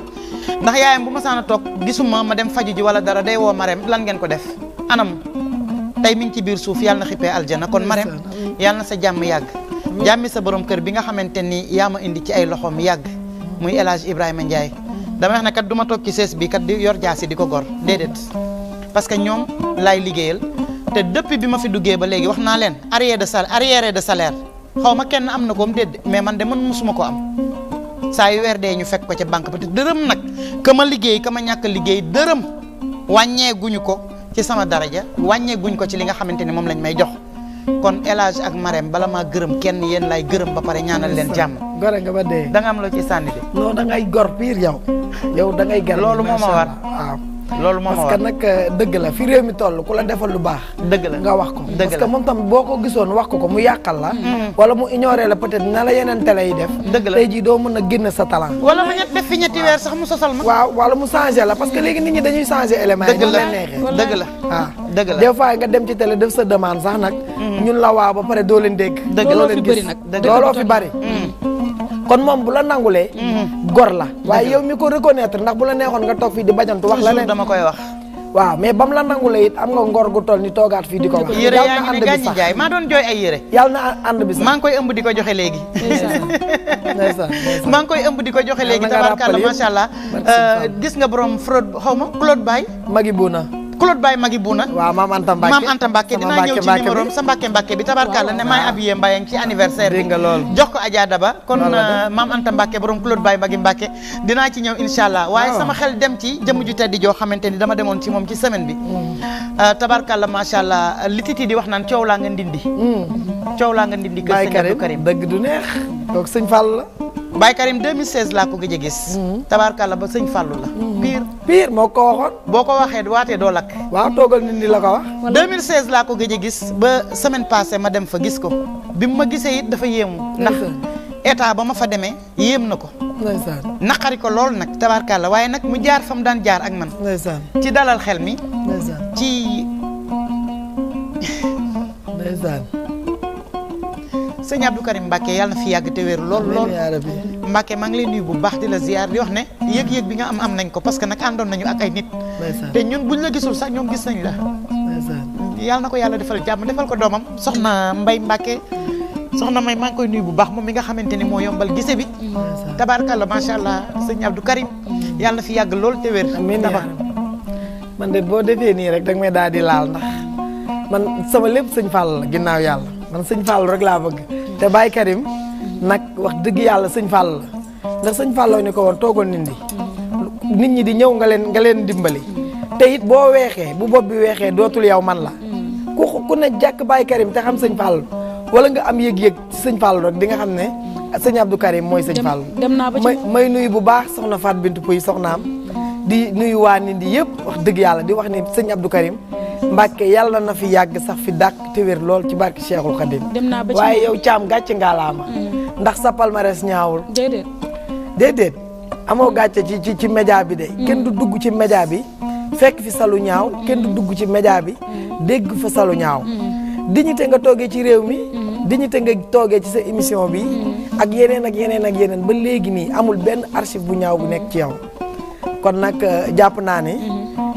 ndax yaayam bu ma saan a toog gisuma ma dem faju ji wala dara day woo Marème lan ngeen ko def anam tey mi ngi ci biir suuf yàlla na xippee aljana kon Marème yàlla na sa jàmm yàgg jàmmi sa borom kër bi nga xamante ni yaa ma indi ci ay loxoom yàgg muy El Hadj Ibrahima Ndiaye dama wax ne kat du ma toog ci sees bi kat di yor jaasi di ko gor déedéet parce que ñoom laay liggéeyal te depuis bi ma fi duggee ba léegi wax naa leen arriéré de salaire xaw ma kenn am na koom déedéet mais man de man musuma ko am saa yu weer dee ñu fekk ko ca banque ba te dërëm nag ka ma liggéey ka ma ñàkk liggéey dërëm wàññeeguñu ko ci sama daraja wàññeeguñ ko ci li nga xamante ni moom lañ may jox kon El Hadj ak Marème bala maa gërëm kenn yéen lay gërëm ba pare ñaanal leen jàmm. gore nga ba dee. da nga am loo ci sànni de. non da ngay gor pire yow da ngay gar. loolu moo ma war waaw. loolu moo ma war parce que nag dëgg la fi réew mi toll ku la defal lu baax. dëgg la nga wax ko. dëgg parce la que moom tam boo ko gisoon wax ko mu yàqal la. wala mu ignoré la peut-être na la yeneen télé yi def. dëgg la tey jii doo mën a génn sa talent. wala ma def fi ñetti weer sax mu sosal ma. waaw wala mu changé la parce que léegi nit ñi dañuy changé éléments yi. dëgg la neexee dëgg la waaw dëgg la des fois nga dem ci télé def sa demande sax nag. ñun la waaw ba pare doo leen dégg. dëgg la doo leen gis looloo fi bari. kon moom bu la nangulee. gor la waaye yow mi ko reconnaître ndax bu la neexoon nga toog fii di bajantu wax la leen dama koy wax. waaw mais bam la nangulee it am nga ngor gu toll ni toogaat fii di ko wax. yére yaa ngi ne gàññi jaay maa doon jooy ay yére. yàlla na ànd bi sax maa ngi koy ëmb di ko joxe léegi. ndeysaan maa ngi koy ëmb di ko joxe léegi tabarkalla macha allah. gis nga borom fraude xaw ma Claude Baye. Magi Buna. Claude Baye Magi Buna. waaw maam Anta Mbacke maam Anta Mbacke dinaa ñëw ci numéro sa Mbacke bi tabarkalla ne maay habillé Mbayang ci anniversaire bi. dégg nga lool jox ko Adja Daba kon maam Anta Mbacke borom Claude Baye Magi Mbacke dinaa ci ñëw incha allah waaye sama xel dem ci jëmm ju tedd joo xamante ni dama demoon ci moom ci semaine bi. tabarkalla macha allah li titi di wax naan coow laa nga ndindi. coow laa nga ndindi kër sëñ Abdou Karim dëgg du neex donc sëñ Fall la. Baye Karim 2016 laa ko gëj a gis. tabarkalla ba sëñ Fallu la. pire moo ko waxoon. boo ko waxee waatee doo lakk. waaw toogal nit ñi la ko wax. 2016 laa ko gëj a gis ba semaine passée ma dem fa gis ko bi mu ma gisee it dafa yéemu. ndax état ba ma fa demee yéem na ko. ndeysaan naqari ko lool nag tabarkalla waaye nag mu jaar fa mu daan jaar ak man. ndeysaan ci dalal xel mi. ndeysaan ci. ndeysaan. sëñ Abdou Karim Mbacke yàlla na fi yàgg te wér lool lool. Mbacke maa ngi lay nuyu bu baax di la ziar di wax ne yëg-yëg bi nga am nañ ko parce que nag àndoon nañu ak ay nit. te ñun buñ la gisul sax ñoom gis nañ la. yàlla na ko yàlla defal jàmm defal ko doomam soxna Mbay Mbacke soxna May maa ngi koy nuyu bu baax moom mi nga xamante ni moo yombal gise bi. tabaarkalla macha allah sëñ Abdou Karim yàlla na fi yàgg lool te wér. amiin man de boo defee nii rek danga may daal di laal ndax man sama lépp sëñ Fall la ginnaaw yàlla man sëñ Fall rek laa bëgg. te Baye Karim nag wax dëgg yàlla sëñ Fall la ndax sëñ Fall ni ko woon toogal nit ñi di ñëw nga leen dimbali te it boo weexee bu bopp bi weexee dootul yow man la ku ne jàkk Baye Karim te xam sëñ Fall wala nga am yëg-yëg ci sëñ Fall rek di nga xam ne sëñ Abdou Karim mooy sëñ Fall. dem naa ba ci may nuyu bu baax soxna Fat Bintou Pouy soxnaam di nuyu waa nit ñi yëpp wax dëgg yàlla di wax ni sëñ Abdou Karim Mbacke yàlla na fi yàgg sax fi dàq te wér lool ci barke Cheikhul Khadim. waaye yow caam gàcce ngaalaama ndax sa palmarès ñaawul. déedéet amoo gàcce ci média bi de. kenn du dugg ci média bi fekk fi salu ñaaw kenn du dugg ci média bi dégg fa salu ñaaw. dignité nga toogee ci réew mi. dignité nga toogee ci sa émission bi. ak yeneen ak yeneen ak yeneen ba léegi nii amul benn archive bu ñaaw bu nekk ci yow. kon nag jàpp naa ni.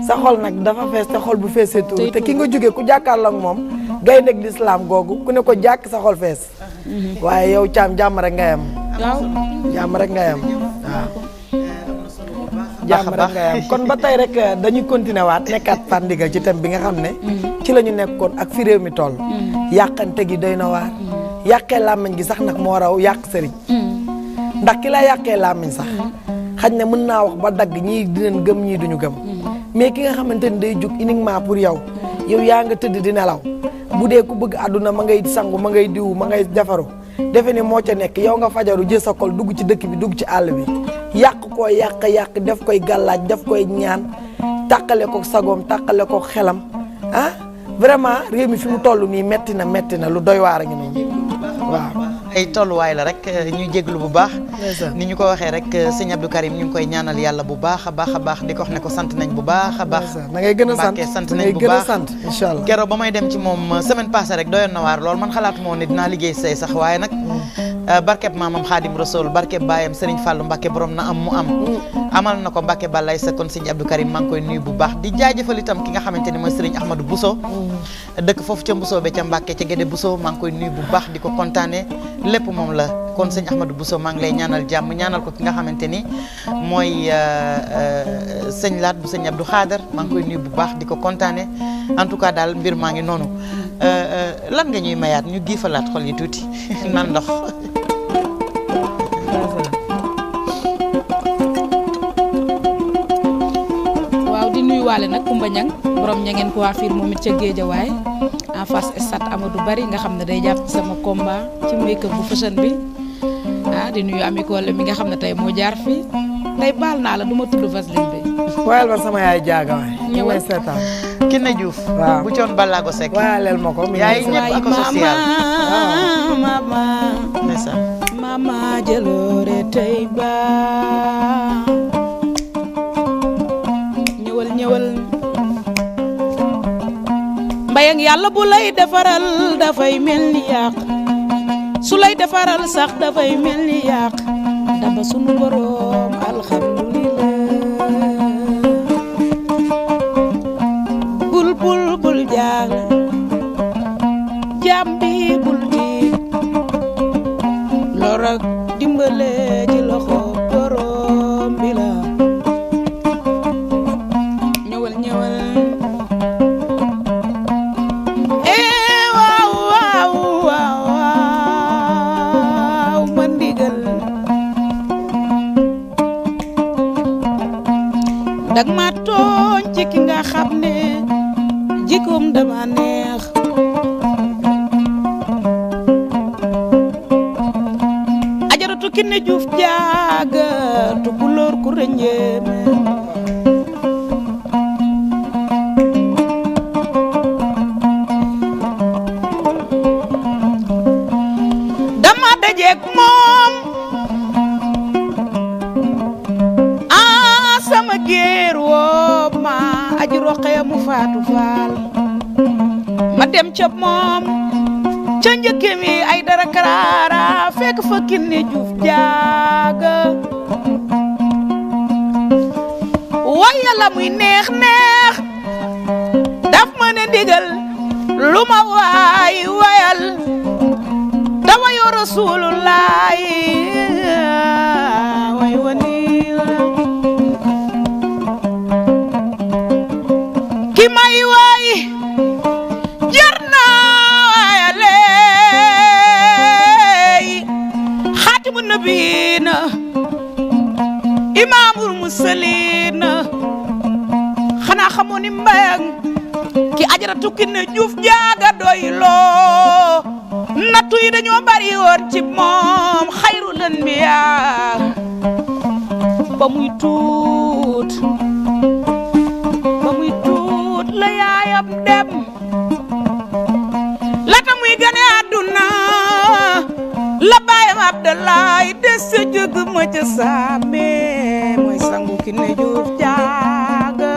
sa xol nag dafa fees te xol bu feesee tuuru te ki nga jógee ku jàkkaarloo ak moom gaynde ak lislaam googu ku ne ko jàkk sa xol fees waaye yow caam jàmm rek nga yam jàmm rek nga yam waaw jàmm rek nga yam kon ba tey rek dañuy continuer waat nekkaat Fane Ndigal ci thème bi nga xam ne ci la ñu nekkoon ak fi réew mi toll yàqante gi doy na waar yàqee làmmiñ gi sax nag moo raw yàq sëriñ ndax ki la yàqee làmmiñ sax xaj na mën naa wax ba dagg ñii dinañ gëm ñii duñu gëm mais ki nga xamante ni day jug uniquement pour yow yaa nga tëdd di nelaw bu dee ku bëgg àdduna ma ngay sangu ma ngay diwu ma ngay defaru defe ne moo ca nekk yow nga fajaru jël sa kol dugg ci dëkk bi dugg ci àll bi yàq koo yàq def koy gàllaaj def koy ñaan tàqale ko sagoom tàqale ko xelam ah vraiment réew mi fi mu toll nii metti na lu doy waar a ngi noonu waaw. ay tolluwaay la rek ñuy jéglu bu baax ni ñu ko waxee rek sëñ Abdou Karim ñu ngi koy ñaanal yàlla bu baax a baax di ko wax ne ko sant nañ bu baax a baax da ngay gën a sant nañ bu baax incha allah keroog ba may dem ci moom semaine passée rek doyoon na waar lool man xalaatu moo ne dinaa liggéey say sax waaye nag barkeb maamam Xaadim Rasool barkeb baayam Serigne Fallou Mbacke borom na am mu am amal na ko Mbacke balay sa kon sëñ Abdou Karim maa ngi koy nuyu bu baax di jaajëfal itam ki nga xamante ni mooy Serigne Ahmadou Bousso dëkk foofu ca Mbousso be ca Mbacke ca Gédé Bousso maa ngi koy nuyu bu baax di ko kontaane lépp moom la kon sëñ Ahmadou Bousso maa ngi lay ñaanal jàmm ñaanal ko ki nga xamante ni mooy sëñ Laat bu sëñ Abdou Khader maa ngi koy nuyu bu baax di ko kontaane en tout cas daal mbir maa ngi noonu lan nga ñuy mayaat ñu giifalaat xol yi tuuti nan ndox waaw di nuyu waale nag Kumba Ñang borom ña ngeen ko waa fiir moom it ca Géejawaay en face stade Amadou Bari nga xam ne day jàpp ci sama combat ci make up bu fashion bi di nuyu Ami Kole mi nga xam ne tey moo jaar fii tey baal naa la du ma tudd Vaseline bi wayal ma sama yaay jaaga waay ñëwee seetaan Kiné Diouf bu coon Ballago Seck wayaleel ma ko yaay ñëpp ak social mama jaloore tey ba ñëwal mbayang yàlla bu lay defaral dafay mel ni yàq su lay defaral sax dafay mel ni yàq daba sunu borom alhamdulillah bul jaaxle jambi bul tiit lor ak dimbale ci loxo borom bi la ñëwal waaw ma ndigal dag ma tooñ ci ki nga xam ne jikkoom dama neex Ajaratu Kiné Diouf jaaga tukulóor ku rënjeeme dama dajeek moom sama géer woo ma aji roqee mu faatu faal ma dem ca moom ca njëkke mi ay dara karaara fekk fa Kiné Diouf jaaga waaye la muy neex daf ma ne ndigal lu ma waay wayal dama yoo Rasulullaay way wani ki may waay jar naa waayaleey xaatimu nabiina imaamul mursaliina xanaa xamoo ni mbayang ki Ajaratu Kiné Diouf jaaga doy loo nattu yi dañoo bari woon ci moom xayrul anbiyaa ba muy tuut la yaayam dem lata muy gane àdduna la baayam Abdoulaye des sa jóg ma ca saame mooy sangu Kiné Diouf jaaga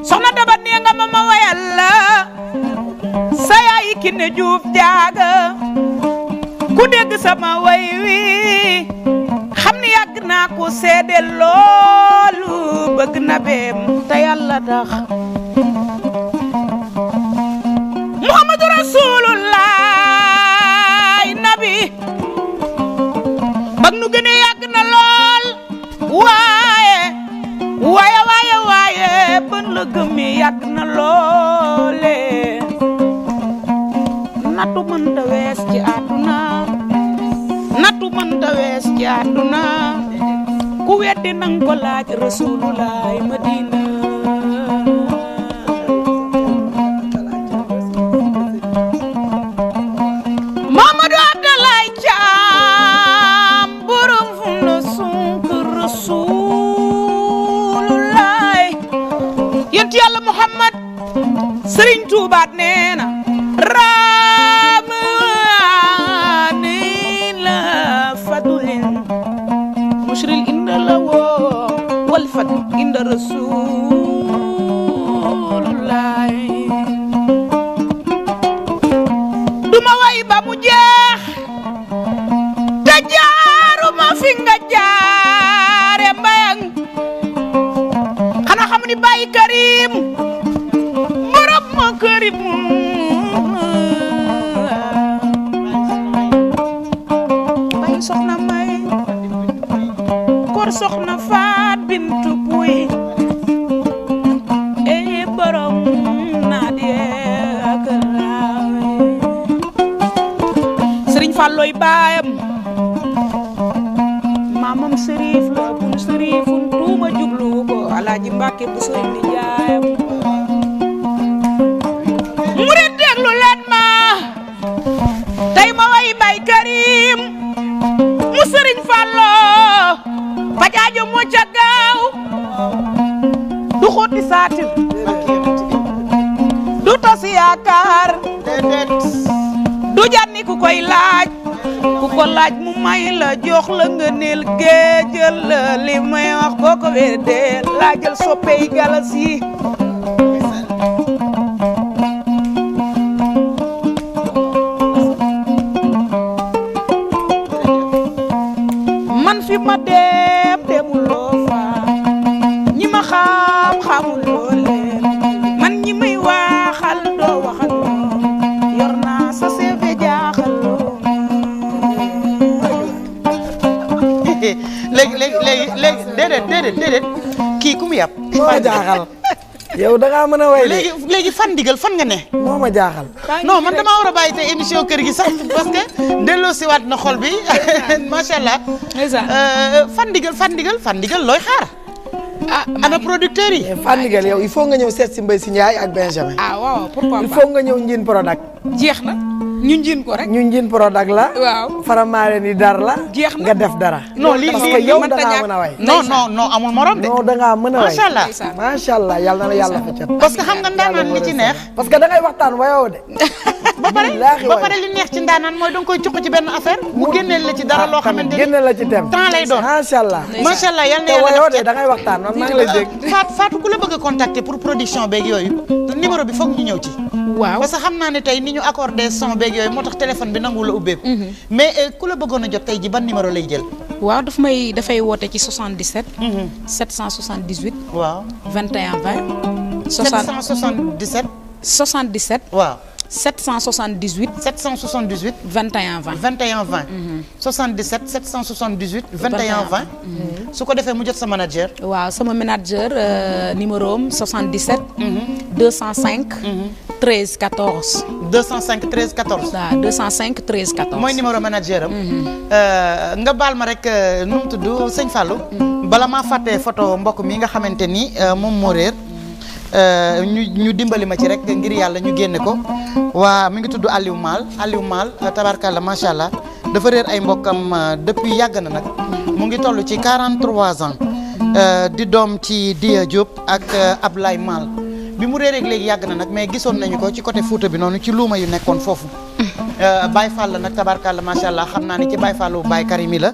soxna Daba nee nga ma wayal la sa yaay Kiné Diouf jaaga ku dégg sama way wi xam ni yàgg naa ko seede loolu bëgg na beem te yàlla tax Muhammadu Rasulullah nabi bag nu gëne yàgg na lool waaye bën la gëmi yàgg na loole nattu mënta wees ci àdduna ku weddi nang ko laaj Rasulullah Madina Mamadou Abdoulaye Thiam borom fu na sunk Rasulullah yent Yàlla Muhammad Serigne Touba nee na ramani la fadulin mushril inda la woo wal fadl inda Rasulullah duma way ba mu jeex te jaaruma fi nga jaare mbayang xanaa xam ni Baye Karim borom ma Karim Baye soxna may kor soxna Faat Bintu Puy borom naa die ak Falloy baayam maamam Serif la bun Serifun tuuma jublu ko Alaaji Mbàkke bu sëriñ ni jaayam murid déglu leen ma tey ma way Baye Karim mu sëriñ Fallo pajaajo moo ca gaaw du xooti saatir du tas yaakaar du janni ku koy laaj ku ko laaj mu may la jox la nga neel géejël la li may wax boo ko weddee laajal soppey galas yi man fi ma dem demuloo fa ñi ma xam xamuloo leen man ñi may waxal doo waxal yor naa sa CV jaaxaloo léegi déedéet kii ku mu yàpp moo ma jaaxal yow da ngaa mën a way léegi fan digal fan nga ne moo ma jaaxal non man damaa war a bàyyi tey émission kër gi sax parce que delloo siwaat na xol bi macha allah fan digal looy xaar ana producteur yi fan digal yow il faut nga ñëw seet si Mbaye si Ndiaye ak Benjamin waaw pourquoi il faut nga ñëw Njin Prodac jeex na ñu njiin ko rek ñu Njin Prodac la waaw faramaare ni dar la jeex na nga def dara non lii parce que yow da ngaa mën a way non amul morom de non da ngaa mën a way macha allah macha allah yàlla na la yàlla feccat parce que xam nga ndaanaan li ci neex parce que da ngay waxtaan wayoo de ba pare li neex ci ndaanaan mooy da nga koy cuq ci benn affaire mu génneel la ci dara loo xamante ni génne la ci tem temps lay doon macha allah macha allah yal na te yàlla wayoo def de da ngay waxtaan man maa ngi lay dégg Fatou ku la bëgg a contacter pour production beeg yooyu numéro bi foog ñu ñëw ci waaw parce que xam naa ne tey ni ñu accordé son beeg yooyu moo tax téléphone bi nangu la ubbeeku mais ku la bëggoon a jot tey ji ban numéro lay jël waaw dafay woote ci 77 778 waaw 21 20 777 77 waaw 778 778 21 20 21 20 77 778 21 20 su ko defee mu jot sa manager waaw sama manager numéro am 77 205 13 14 205 13 14 waaw 205 13 14 mooy numéro manager am nga baal ma rek nu mu tudd sëñ Fallou bala maa fàttee photo mbokk mi nga xamante ni moom moo réer ñu dimbali ma ci rek ngir yàlla ñu génne ko waa mi ngi tudd Aliou Mal tabarkalla macha allah dafa réer ay mbokkam depuis yàgg na nag mu ngi toll ci 43 ans di doom ci Dia Diop ak Ablaye Mal bi mu réeree léegi yàgg na nag mais gisoon nañu ko ci côté Fouta bi noonu ci luuma yu nekkoon foofu Baye Fall la nag tabarkalla macha allah xam naa ni ci Baye Fallu Baye Karimi la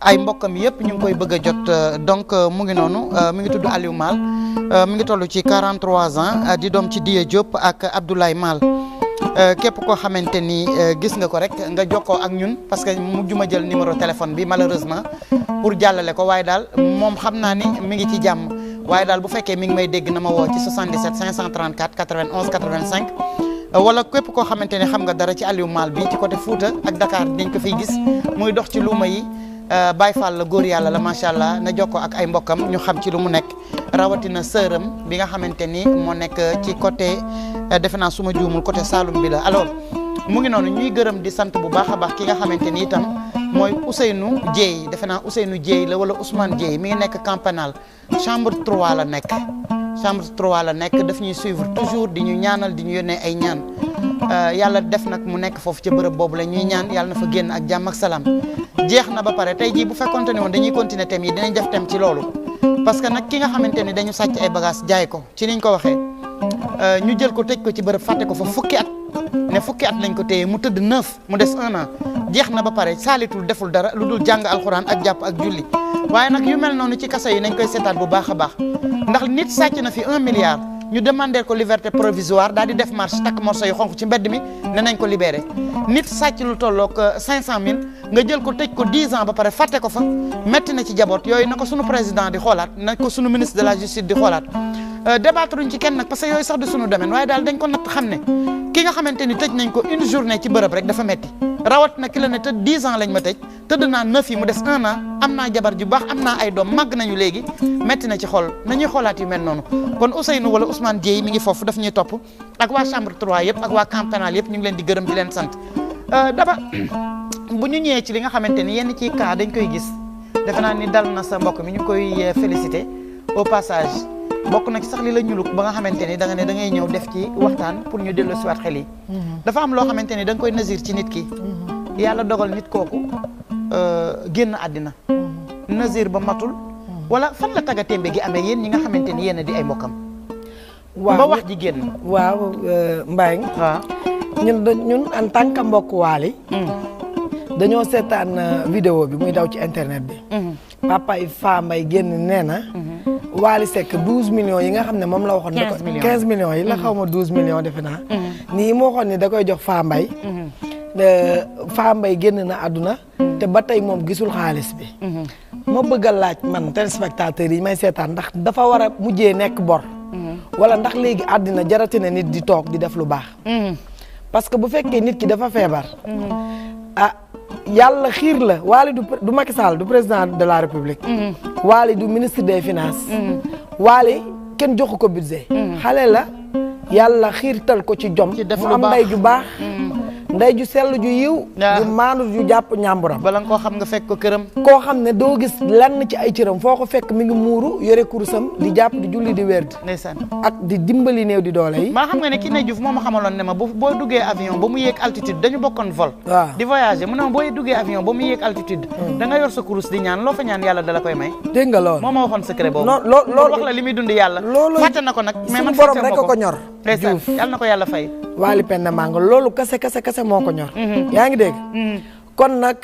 ay mbokkam yëpp ñu ngi koy bëgg a jot donc mu ngi noonu mi ngi tudd Aliou Mal mi ngi toll ci 43 ans di doom ci Dia Diop ak Abdoulaye Mal képp koo xamante ni gis nga ko rek nga jokkoo ak ñun parce que mujjuma jël numéro téléphone bi malheureusement pour jàllale ko waaye daal moom xam naa ni mi ngi ci jàmm waaye daal bu fekkee mi ngi may dégg na ma woo ci 77 534 91 85 wala képp koo xamante ni xam nga dara ci Aliou Mal bi ci côté Fouta ak Dakar dañ ko fiy gis muy dox ci luuma yi Baye Fall la góor yàlla la macha allah na jokkoo ak ay mbokkam ñu xam ci lu mu nekk rawatina sëram bi nga xamante ni moo nekk ci côté defe naa su ma juumul côté Saloum bi la alors mu ngi noonu ñuy gërëm di sant bu baax a baax ki nga xamante ni itam mooy Ousseynou Dieye defe naa Ousseynou Dieye la wala Ousmane Dieye mi ngi nekk Camp Pénal chambre 3 la nekk chambre 3 la nekk daf ñuy suivre toujours di ñu ñaanal di ñu yónnee ay ñaan yàlla def nag mu nekk foofu ca bërëb boobu la ñuy ñaan yàlla na fa génn ak jàmm ak salaam jeex na ba pare tey jii bu fekkonte ne woon dañuy continuer thème yi dinañ def thème ci loolu parce que nag ki nga xamante ni dañu sàcc ay bagages jaay ko ci niñ ko waxee ñu jël ko tëj ko ci bërëb fàtte ko fa fukki at ne fukki at lañ ko téye mu tëdd 9 mu des 1 an jeex na ba pare saalitul deful dara lu dul jàng alxuraan ak jàpp ak julli waaye nag yu mel noonu ci kaso yi nañ koy seetaat bu baax a baax ndax nit sàcc na fi 1 milliard ñu demandé ko liberté provisoire daal di def marche takk morso yu xonk ci mbedd mi ne nañ ko libéré nit sàcc lu tolloog 500000 nga jël ko tëj ko 10 ans ba pare fàtte ko fa metti na ci jaboot yooyu na ko sunu président di xoolaat na ko sunu ministre de la justice di xoolaat débattre uñ ci kenn nag parce que yooyu sax di sunu domaine waaye daal dañ ko natt xam ne ki nga xamante ni tëj nañ ko une journée ci bërëb rek dafa metti rawat na ki la ne tëdd 10 ans lañ ma tëj tëdd naa 9 yi mu des 1 an am naa jabar ju baax am naa ay doom màgg nañu léegi metti na ci xol nañuy xoolaat yu mel noonu kon Ousseynou wala Ousmane Dieye mi ngi foofu daf ñuy topp ak waa chambre 3 yëpp ak waa camp pénal yëpp ñu ngi leen di gërëm di leen sant daba bu ñu ñëwee ci li nga xamante ni yenn ci cas dañ koy gis defe naa ni dal na sa mbokk mi ñu koy félicité au passage bokk na ci sax li la ñuluk ba nga xamante ni da nga ne da ngay ñëw def ci waxtaan pour ñu dellu si waat xel yi dafa am loo xamante ni da nga koy nasir ci nit ki yàlla dogal nit kooku génn àddina nasir ba matul wala fan la taga témbe gi amee yéen ñi nga xamante ni yéen di ay mbokkam waaw ba wax ji génn waaw Mbaye waaw ñun en tant que mbokk Waly dañoo seetaan vidéo bi muy daw ci internet bi papa yi Fa Mbaye génn nee na Waly Seck 12 millions yi nga xam ne moom la waxoon ne ko 15 millions yi la xaw ma 12 millions defe naa nii moo waxoon ni da koy jox Fa Mbaye Fa Mbaye génn na àdduna te ba tey moom gisul xaalis bi ma bëgg a laaj man téléspectateurs yi may seetaan ndax dafa war a mujjee nekk bor wala ndax léegi àddina jarati na nit di toog di def lu baax parce que bu fekkee nit ki dafa feebar yàlla xiir la Waly du Macky Sall du président de la République Waly du ministre des finances Waly kenn joxu ko budget xale la yàlla xiirtal ko ci jom mu am ndey ju baax ndey ju sell ju yiw ju maandu ju jàpp ñàmburam bala nga koo xam nga fekk ko këram koo xam ne doo gis lenn ci ay cëram foo ko fekk mi ngi muuru yore kurusam di jàpp di julli di werd ndeysaan ak di dimbali néew di doole yi maa xam nga ne ki ne Diouf moo ma xamaloon ne ma boo duggee avion ba mu yéeg altitude dañu bokkoon vol waaw di voyager mu ne ma booy duggee avion ba mu yéeg altitude da nga yor sa kurus di ñaan loo fa ñaan yàlla dala koy may dégg nga loolu moo ma waxoon secret boobu loolu wax la li muy dund yàlla loolu fàtte na ko nag mais man suñu borom rek ko ñor ndeysaan yàlla na ko yàlla fay Waly Penda Manga loolu kase moo ko ñor yaa ngi dégg kon nag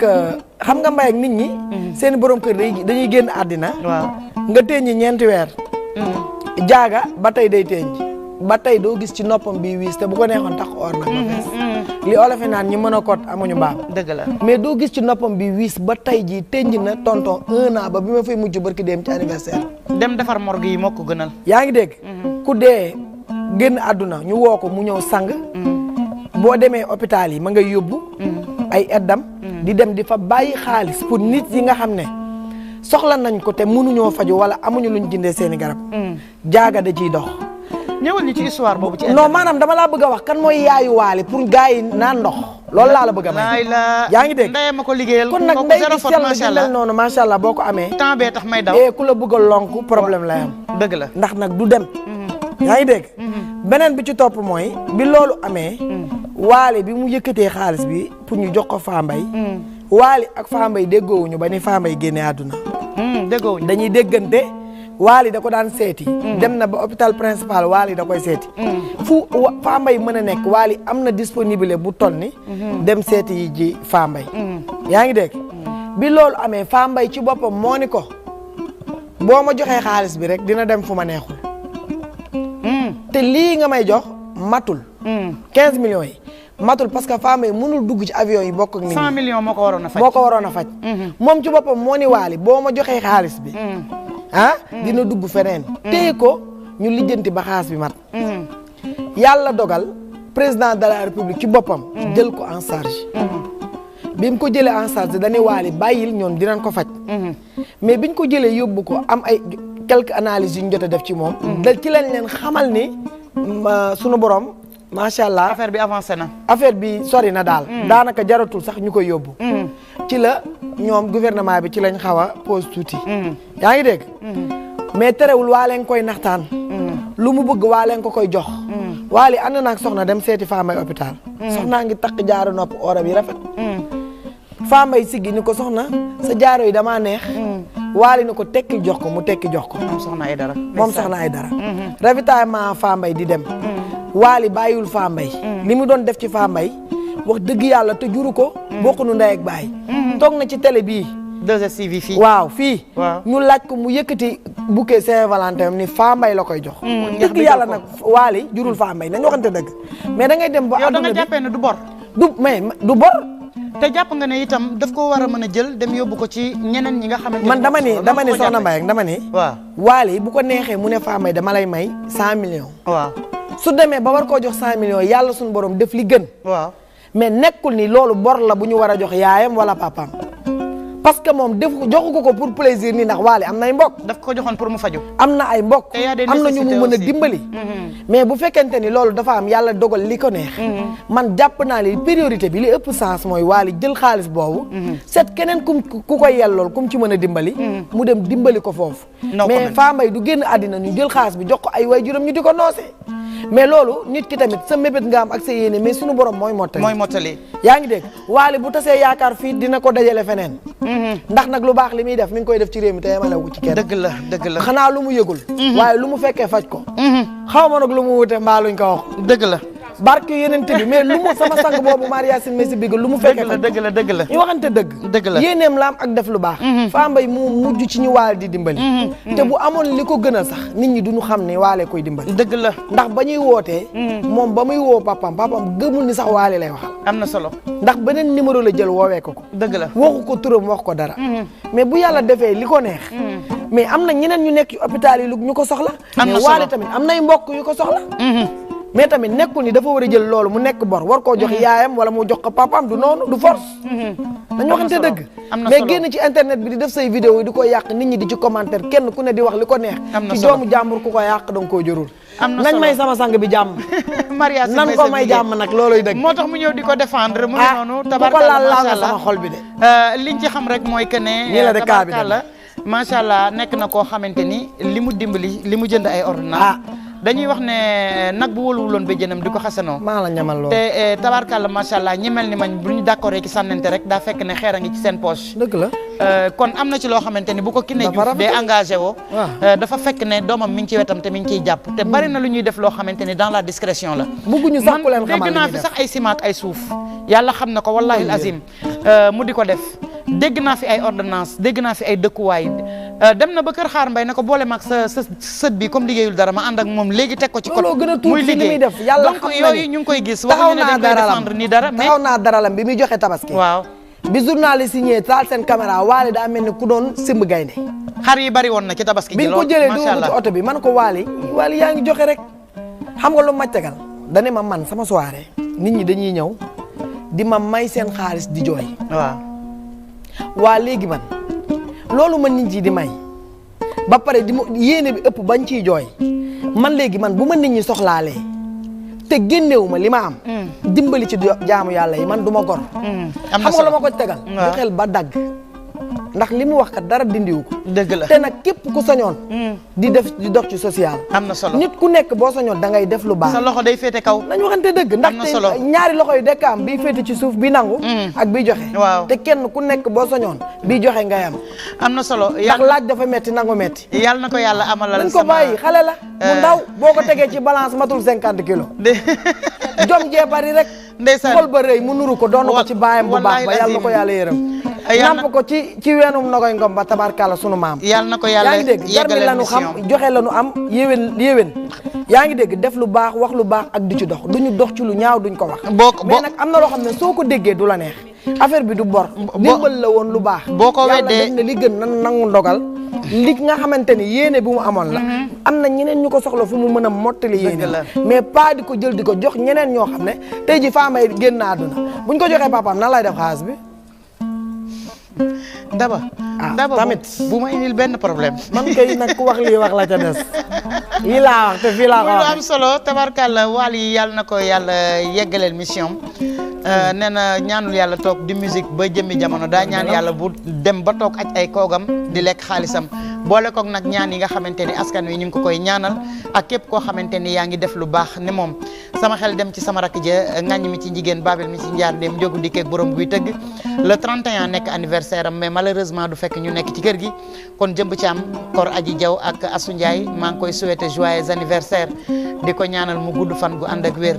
xam nga Mbaye ak nit ñi seen borom kër dañuy génn àddina waaw nga teññi 4 weer jaaga ba tey day teññ ba tey doo gis ci noppam bi wiis te bu ko neexoon tax or nag ba fees li olof yi naan ñi mën a kot amuñu mbaam dëgg la mais doo gis ci noppam bi wiis ba tey jii teññ na tonton 1 an ba bi ma fay mujj barki dem ci anniversaire dem defar morgue yi moo ko gënal yaa ngi dégg ku dee génn àdduna ñu woo ko mu ñëw sang boo demee hôpital yi ma ngay yóbbu ay eddam di dem di fa bàyyi xaalis pour nit yi nga xam ne soxla nañ ko te mënuñoo faju wala amuñu luñ jëndee seeni garab jaaga da ciy dox ñëwal ñu ci histoire boobu ci non maanaam dama laa bëgg a wax kan mooy yaayu Waly pour gars yi naan ndox loolu laa la bëgg a may yaa ngi dégg ndeyam ma ko liggéeyal kon nag ndey gi sell gi mel noonu macha allah boo ko amee temps bee tax may daw ku la bëgg a lonk problème lay am dëgg la ndax nag du dem yaa ngi dégg beneen bi ci topp mooy bi loolu amee Waly bi mu yëkkatee xaalis bi pour ñu jox ko Fa Mbaye Waly ak Fa Mbaye déggoowuñu ba ni Fa Mbaye génnee àdduna déggoowuñu dañuy déggante Waly da ko daan seeti dem na ba hôpital principal Waly da koy seeti fu Fa Mbaye mën a nekk Waly am na disponible bu toll ni dem seeti yi ji Fa Mbaye yaa ngi dégg bi loolu amee Fa Mbaye ci boppam moo ni ko boo ma joxee xaalis bi rek dina dem fu ma neexul te lii nga may jox matul 15 millions yi matul parce que Fa Mbaye mënul dugg ci avion yi bokk ak nit ñi 100 millions moo ko waroon a faj moo ko waroon a faj moom ci boppam moo ni Waly boo ma joxee xaalis bi dina dugg feneen téye ko ñu lijjanti ba xaalis bi mat yàlla dogal président de la république ci boppam jël ko en charge bi mu ko jëlee en charge dañuy Waly bàyyil ñoom dinañ ko faj mais biñ ko jëlee yóbbu ko am ay quelques analyses yu ñu jot a def ci moom da ci lañ leen xamal ni sunu borom macha allah affaire bi avancé na affaire bi sori na daal daanaka jaratul sax ñu koy yóbbu ci la ñoom gouvernement bi ci lañ xaw a pause tuuti. yaa ngi dégg. mais terewul waa leen koy naxtaan. lu mu bëgg waa leen ko koy jox. waali ànd naag soxna dem seeti Fambaye hôpital. soxnaa ngi takk jaaro nopp oram yi rafet. Fambaye siggi ni ko soxna sa jaaro yi damaa neex. waali ni ko tekki jox ko mu tekki jox ko. moom soxna ay dara. moom soxna ay dara. ravitaillement Fambaye di dem. waali bàyyiwul Fambaye. li mu doon def ci Fambaye wax dëgg yàlla te juru ko. bokkunu ndey ak baay. toog na ci télé bii. 2STV fii. waaw fii. waaw ñu laaj ko mu yëkkati bouquet Saint-Valentin ni Fambaye la koy jox. dëgg yàlla nag waali jurul Fambaye nañu waxante dëgg. mais da ngay dem ba. yow da nga jàppee ne du bor. du bor. te jàpp nga ne itam daf ko war a mën a jël dem yóbbu ko ci ñeneen ñi nga xamante man dama ne soxna Mbaye dama ne. waaw waali bu ko neexee mu ne Fambaye dama lay may 100 millions. waaw su demee ba war koo jox 100 millions yàlla suñu borom def li gën. waaw mais nekkul ni loolu bor la bu ñu war a jox yaayam wala papaam. parce que moom joxu ko pour plaisir nii ndax waale am na ay mbokk. daf ko joxoon pour mu faju. am na ay mbokk. am na ñu mu mën a dimbali. mais bu fekkente ni loolu dafa am yàlla dogal li ko neex. man jàpp naa li priorité bi li ëpp sens mooy waali jël xaalis boobu. seet keneen ku koy yellool kum ci mën a dimbali. mu dem dimbali ko foofu. mais Fambaye du génn àddina ñu jël xaalis bi jox ko ay waajuram ñu di ko noosee. mais loolu nit ki tamit sa mébét nga am ak sa yéene mais suñu borom mooy mottali. yaa ngi dégg waali bu tasee yaakaar fii dina ko dajale feneen. ndax nag lu baax li muy def mi ngi koy def ci réew mi te yemalewu ko ci kenn. dëgg la xanaa lu mu yëgul. waaye lu mu fekkee faj ko. xaw ma nag lu mu wute mbaa luñ ko wax. dëgg la. barke yeneen bi mais lu mu sama sang boobu Maria Sin Messi Biga lu mu fekkee faj ko. dëgg la ñu waxante dëgg la yéeneem la am ak def lu baax. Fambaye mu mujj ci ñu waale di dimbali. te bu amoon li ko gënal sax nit ñi duñu xam ne waale koy dimbali. dëgg la ndax ba ñuy wootee. moom ba muy woo papam gëmul ni sax waale lay waxal. am na solo ndax beneen numéro la jël woowee ko. dëgg la waxu ko turam wax ko dara. mais bu yàlla defee li ko neex. mais am na ñeneen ñu nekk ci hôpital yi ñu ko soxla. mais waale tamit am nay mbokk yu ko soxla. mais tamit nekkul ni dafa war a jël loolu mu nekk bor war koo jox yaayam wala mu jox ko papaam du noonu du force. dañu waxante dëgg. mais génn ci internet bi di def say vidéo yi di ko yàq nit ñi di ci commentaire kenn ku ne di wax li ko neex. ci doomu jàmbur ku ko yàq danga koo jërul. nañ may sama sang bi jàmm. Maria Sin nan ko may jàmm nag looloy dëgg. moo tax mu ñëw di ko défendre. mu ngi noonu tabarkalla laal nga sama xol bi de. liñ ci xam rek mooy que ne. nii la de kaa bi de macha allah nekk na koo xamante ni li mu dimbali li mu jënd ay ordonnance dañuy wax ne nag bu wóoluwuloon ba jënam di ko xasanoo. maa la ñamal loolu. te tabarkalla macha allah ñi mel ni man bu ñu d'accord ci sànnante rek daa fekk ne xeer a ngi ci seen poche. dëgg la. kon am na ci loo xamante ni bu ko Kiné Diouf dee engagé woo. dafa fekk ne doomam mi ngi ci wetam te mi ngi ciy jàpp. te bari na lu ñuy def loo xamante ni dans la discrétion la. bëgguñu sax ku leen xamal dégg naa fi sax ay ciment ay suuf. yàlla xam na ko wallahi azim mu di ko def. dégg naa fi ay ordonnance dégg naa fi ay dëkkuwaay dem na ba kër Xaar Mbay na ko boole mag sa sët bi comme liggéeyul dara ma ànd ak moom léegi teg ko ci côté muy liggéey def yàlla donc yooyu ñu ngi koy gis waxuñu ne dañ koy défendre ni dara mais taxaw naa daralam bi muy joxe tabaski waaw bi journaliste yi ñëwee taal seen caméra waale daa mel ni ku doon simb gaynde xar yi bari woon na ci tabaski bi ñu ko jëlee dugg ci oto bi man ko waali yaa ngi joxe rek xam nga lu ma tegal dane ma man sama soirée nit ñi dañuy ñëw di ma may seen xaalis di jooy waa léegi man loolu ma nit ñi di may ba pare di ma yéene bi ëpp bañ ciy jooy man léegi man bu ma nit ñi soxlaalee te génnewu ma li ma am dimbali ci jaamu yàlla yi man du ma gor xam nga lu ma ko tegal joxel ba dagg ndax li mu wax kat dara dindiwu ko dëgg la te nag képp ku sañoon di dox ci social am na solo nit ku nekk boo sañoon da ngay def lu baax sa loxo day féete kaw nañu waxante dëgg ndax ñaari loxo yi dekk am bii féete ci suuf bi nangu ak bi joxe waaw te kenn ku nekk boo sañoon bi joxe ngay am na solo ndax laaj dafa metti nangu metti yàlla na ko yàlla amalal nañ ko bàyyi xale la mu ndaw boo ko tegee ci balance matul 50 kilos jom jee bari rek ndeysaan xol ba rëy mu nuru ko doon ko ci baayam bu baax ba yàlla na ko yàlla yërëm namp ko ci weenum nogoy ngom ba tabarkalla sunu maam yàlla na ko yàlla yaa ngi dégg garmi la nu xam joxe la nu am yéwén yaa ngi dégg def lu baax wax lu baax ak di ci dox duñu dox ci lu ñaaw duñ ko wax mais nag am na loo xam ne soo ko déggee du la neex affaire bi du bor dimbal la woon lu baax boo ko weddee yàlla def na li gën nan nangu ndogal li nga xamante ni yéene bi mu amoon la am na ñeneen ñu ko soxla fu mu mën a mottali yéene mais pas di ko jël di ko jox ñeneen ñoo xam ne tey ji Fambaye génn na àdduna buñ ko joxee papaam nan lay def xaalis bi daba tamit bu ma indil benn problème man kay nag ku wax lii wax la ca des lii laa wax te fii laa ko wax am solo tabarkàlla waal yi yàlla na ko yàlla yeggaleel mission nee na ñaanul yàlla toog di musique ba jëmmi jamono daa ñaan yàlla bu dem ba toog aj ay koogam di lekk xaalisam boole koog nag ñaan yi nga xamante ni askan wi ñu ngi ko koy ñaanal ak képp koo xamante ni yaa ngi def lu baax ni moom sama xel dem ci sama rakk ja ŋàññ mi ci jigéen babel mi ci njaar dem njógu dikkeeg borom buy tëgg le 31 nekk anniversaire am mais malheureusement du fekk ñu nekk ci kër gi kon jëmb ci am kor aji jaw ak Asu Ndiaye maa ngi koy souhaiter joyeux anniversaire di ko ñaanal mu gudd fan gu ànd ak wér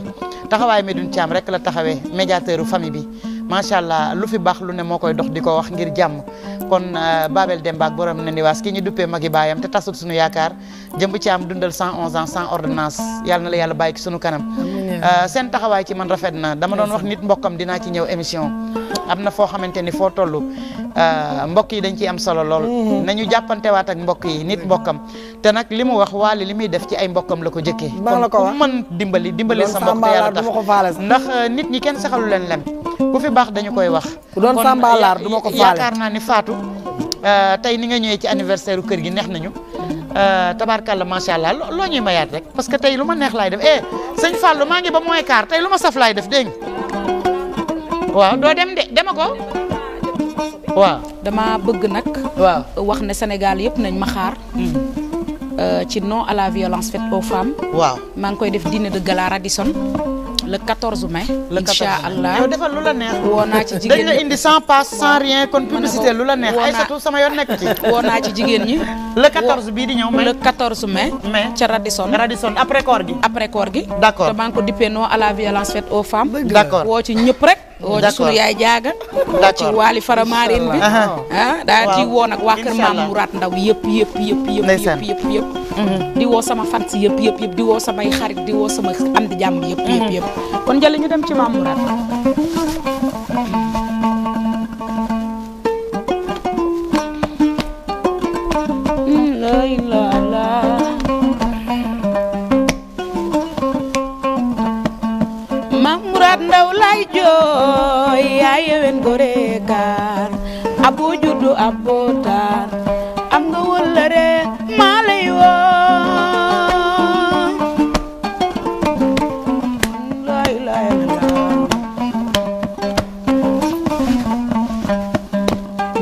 taxawaay Medoune Thiam rek la taxawee médiateur famille bi macha allah lu fi baax lu ne moo koy dox di ko wax ngir jàmm kon Babel Demba ak borom ne niwaas ki ñu duppee magi baayam te tasut suñu yaakaar jëmb ci am dundal 111 ans sans ordonnance yàlla na la yàlla bàyyi ci sunu kanam seen taxawaay ci man rafet na dama doon wax nit mbokkam dinaa ci ñëw émission am na foo xamante ni foo toll mbokk yi dañ ciy am solo lool nañu jàppantewaat ak mbokk yi nit mbokkam te nag li mu wax waali li muy def ci ay mbokkam la ko jëkkee kon ku mën dimbali sa mbokk te yàlla tax ndax nit ñi kenn saxalu leen lem ku fi baax dañu koy wax doon sambalaar du ma ko faale yaakaar naa ni Fatou tey ni nga ñëwee ci anniversaire u kër gi neex nañu tabarkalla macha allah loo ñuy mayaat rek parce que tey lu ma neex laay def sëñ Fallou maa ngi ba moins quart tey lu ma saf laay def dégg nga waaw doo dem de dema ko waaw dama bëgg nag waaw wax ne Sénégal yëpp nañ ma xaar ci non à la violence faite aux femmes waaw maa ngi koy def dîner de gala Radisson le 14 mai incha allah yow defal lu la neex woo naa ci jigéen ñi dañ la indi sans passe sans rien kon publicité lu la neex ay surtout sama yoon nekk ci woo naa ci jigéen ñi le 14 bii di ñëw le 14 mai ca Radisson après koor gi d'accord te maa ngi ko dippee non à la violence faite aux femmes d'accord woo ci ñëpp rek woo ci sunu yaay jaaga woo ci waali faramareen bi daa ci woo nag waa kër Maam Mourad Ndaw yëpp di woo sama fans yëpp di woo samay xarit di woo sama am di jàmm yëpp kon jële ñu dem ci Maam Mourad Ndaw lay jooy yaa yewen gore kaar abo juddu abo taar am nga wëllëre maa lay woo lay lay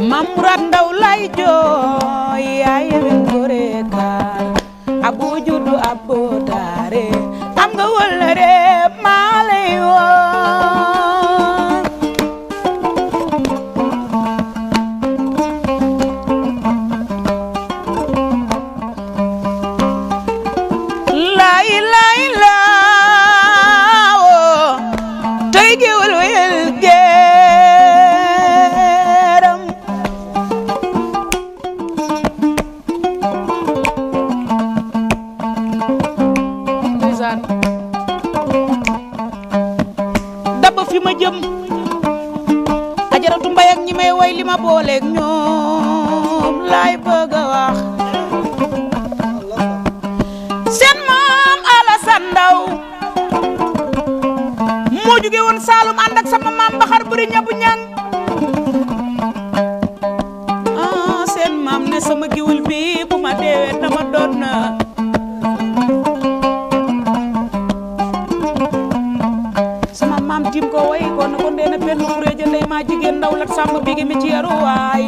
Maam Mourad Ndaw lay jooy yaa yewen gore kaar abo juddu abo taare am nga wëllëre maa lay woo ajaratu mbay ak ñi may woy li ma booleeg ñoom laay bëgg a wax seen maam Alassane Ndaw moo jóge woon Saalum ànd ak sama maam Baxar Buri ñabu ñang seen maam ne sama giwul bi bu ma deewee dama doon na tim ko way ko ko ndeena benn kuréje ndey maa jigéen ndaw lat sàmm bigi mi ci yaruwaay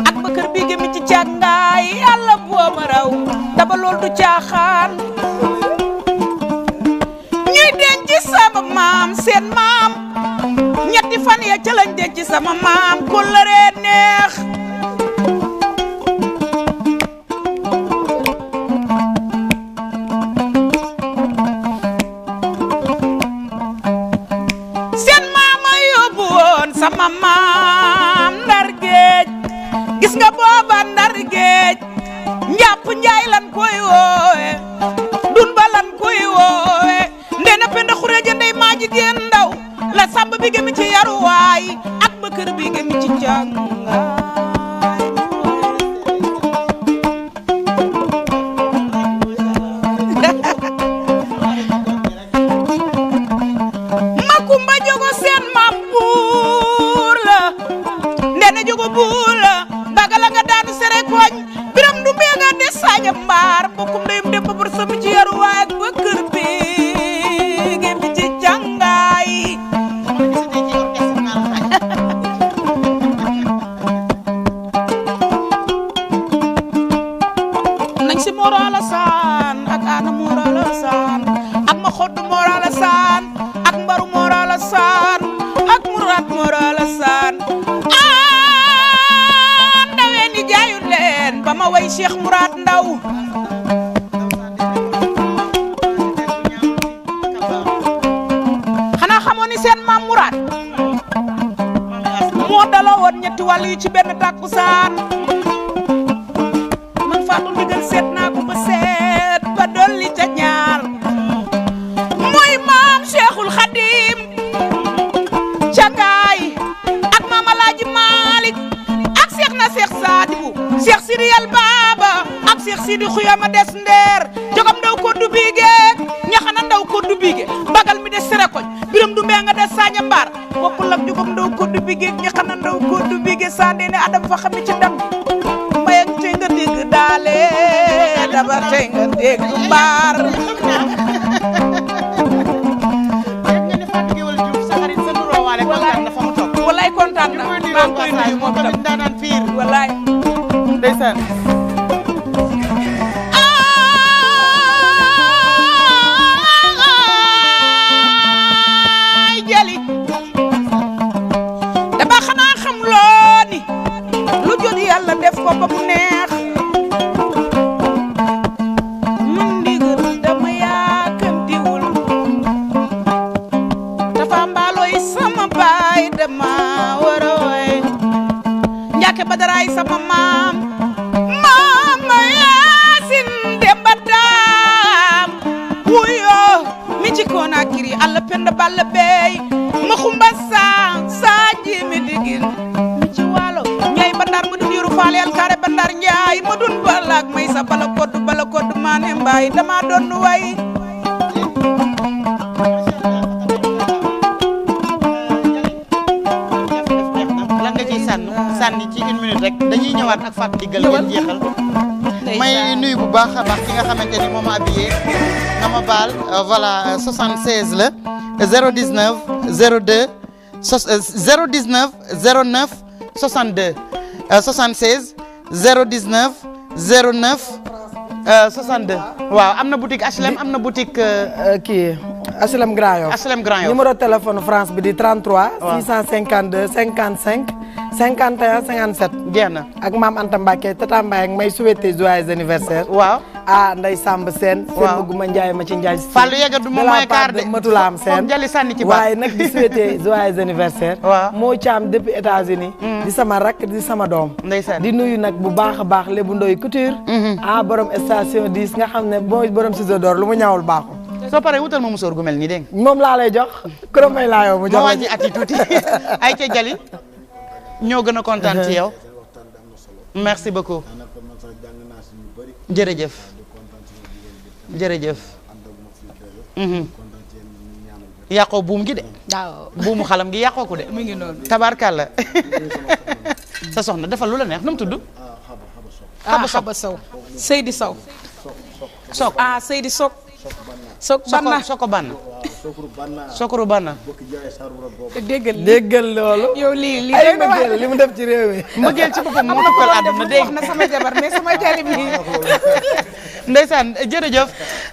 ak ba kër bigi mi ci càngaay yàlla booma raw daba lool du caaxaan ñuy denc sama maam seen maam ñetti fan ya ca lañ denc sama maam kóllëre neex sama maam Ndar géej gis nga booba Ndar géej njàpp njaay lan koy woowe dun ba lan koy woowe ndena penda xureja ndey maa jigéen ndaw la sàmb bi gemi ci yaruwaay ak ba kër bi gemi ci càngaay ma kumba jogo seen maam jogo buula bagala nga daanu sere koñ biram du mbee nga des saña mbaar bokkum ndeyum dem ba bur sama ci yaru waay ak ba kër bi ngeen ci jàngaay Cheikh Mourad Ndaw xanaa xamoon ni seen maam Mourad moo daloo woon ñetti wàll yi ci benn takkusaan man Fatou Ndigal seet naa ko ba seet ba dolli ca ñaar mooy maam Cheikhul Khadim cagaay ak maam Alaaji Malick ak Cheikh na Cheikh Sadibou Cheikh Sidi Yal Baba ak Cheikh Sidi Xuyama des ndeer jogam ndaw ko du biige ñaxana ndaw ko du biige bagal mi des serekoñ biram du mbee nga des saña mbaar bokkul ak jogam ndaw ko du biige ñaxana ndaw ko du biige sande ne adam fa xami ci ndam mbayang te nga dégg daale daba te nga dégg mbaar walaay kontaan na maa ngi koy nuyu moom tam daanaan fiir walaay ndeysaan ay jali dama xanaa xam loo ni lu jot yàlla def ko ba mu neex man ndigal dama yaakamtiwul dafa mbaalooy sama baay dama war a woy Njaake Badaraay sama maam Mama Yaasin Demba Daam wuyo mi ci Konakiri Alla Penda Balla Bey ma xumba saa ji mi digin mi ci waalo Njaay Bandar ma dun yoru faale al kare Bandar Njaay ma dun balaak may sa bala kodd maane mbaay dama doon way sànni ci une minute rek dañuy ñëwaat ak Fatou Ndigal ngeen jeexal may nuyu bu baax a baax ki nga xamante ni moom a habillé nga ma baal voilà 76 la 019 02 019 09 62 76 019 09 62 waaw am na boutique HLM am na boutique kii HLM Grand Yoff HLM Grand Yoff numéro téléphone France bi di 33 652 55 51 57 jeex na ak maam Anta Mbacke tata Mbaye ak may souhaiter joyeux anniversaire waaw ah Ndeye Samb Sène waaw seen bëgguma Njaay ma ci Njaay Fallou yegga du moom mooy carte de Matulaam Sène jali sànni ci baax waaye nag di souhaiter joyeux anniversaire waaw moo caam depuis États-Unis di sama rakk di sama doom ndeysaan di nuyu nag bu baax a baax Lébu Ndoy Couture ah borom station 10 nga xam ne mooy borom ciseau d'or lu mu ñaawul baaxul soo paree wutal ma musóor gu mel nii dégg moom laa lay jox kuréel may laa yow mu jox ma wàññi at yi tuuti ay ca jali ñoo gën a kontaan ci yow merci beaucoup jërëjëf jërëjëf yàqoo buum gi de waaw buumu xalam gi yàqoo ko de mu ngi noonu tabaarkàlla sa soxna defal lu la neex nu mu tudd Xaba Sow Seydi Sow Sok Seydi Sok banna soko banna sokuru banna déggal loolu yow lii ay mbëggeel li mu def ci réew mi mbëggeel ci boppam moo tukkal àdduna dégg wax na sama jabar mais sama jali bi ndeysaan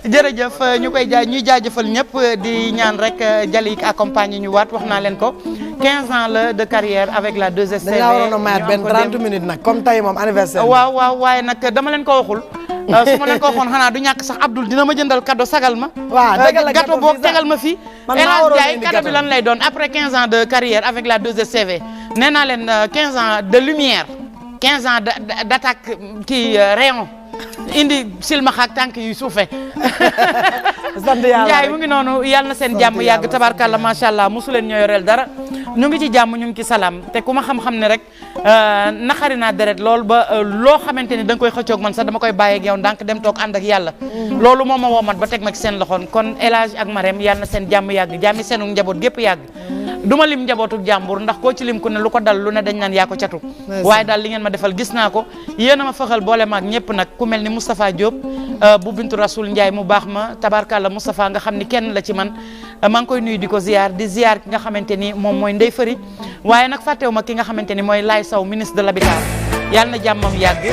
jërëjëf ñu koy ñuy jaajëfal ñëpp di ñaan rek jali accompagne ñu waat wax naa leen ko 15 ans la de carrière avec la 2STV dañ laa waroon a mayaat benn 30 minutes nag comme tey moom anniversaire waaw waaye nag dama leen ko waxul su ma leen ko waxoon xanaa du ñàkk sax Abdoul dina ma jëndal cadeau sagal ma waaw dëgg la gâteau boog tegal ma fii man El maa Hadj waroon Ndiaye indi cadeau bi lan lay doon après 15 ans de carrière avec la 2STV nee naa leen 15 ans de lumière 15 ans d'attaque kii rayon indi silmaxa ak tànk yu suufe sant yàlla Ndiaye mu ngi noonu yàlla na seen jàmm yàgg tabarkàlla macha allah mosu leen ñoo yoreel dara ñu ngi ci jàmm ñu ngi ci salaam te ku ma xam-xam ne rek naxari naa deret lool ba loo xamante ni da nga koy xëccoog man sax dama koy bàyyi ak yow ndànk dem toog ànd ak yàlla loolu moo ma woomat ba teg ma ci seen loxoon kon El Hadj ak Marème yàlla na seen jàmm yàgg jàmmi seenu njaboot gépp yàgg duma lim njabootuk jàmbur ndax koo ci lim ku ne lu ko dal lu ne dañ naan yaa ko catu waaye daal li ngeen ma defal gis naa ko yéen a ma faxal boole maag ñëpp nag ku mel ni Moustapha Diop bu Bintu Rasoul Ndiaye mu baax ma tabarkàlla Moustapha nga xam ni kenn la ci man maa ngi koy nuyu di ko ziar di ziar ki nga xamante ni moom mooy Ndey Fëri waaye nag fàttewu ma ki nga xamante ni mooy Laay Saw ministre de l'habitat yàlla na jàmmam yàgg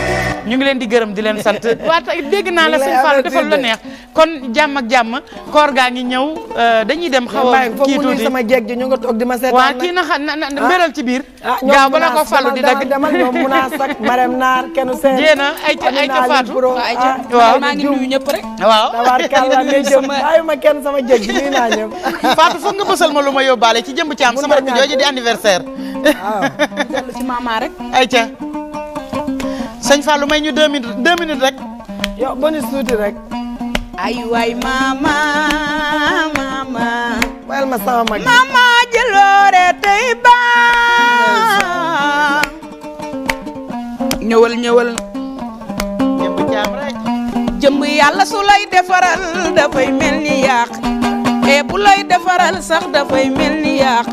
ñu ngi leen di gërëm di leen sant waa tey dégg naa la sëñ Fall defal la neex kon jàmm ak jàmm koor gaa ngi ñëw dañuy dem xaw a kii tuuti sama jeeg ji ñu nga toog di ma seetaan waa kii na beral ci biir gaaw bala ko Fallu di dagg demal ñoom Muna Sak Marème Naar kenn seen jéena ay ca Fatou waaw maa ngi nuyu ñëpp rek waaw tabaarkalla ngay jëm bàyyi ma kenn sama jeeg ji nuyu naa ñëpp Fatou foog nga bësal ma lu ma yóbbaale ci jëmb ci am sama rakk jooju di anniversaire waaw dellu ci mama rek ay ca sëñ Fallou may ñu 2 minutes rek yow bonus tuuti rek ay waay mama wayal ma sama mag mama jëloore tey ba ñëwal jëmb ci am rek jëmb yàlla su lay defaral dafay mel ni yàq bu lay defaral sax dafay mel ni yàq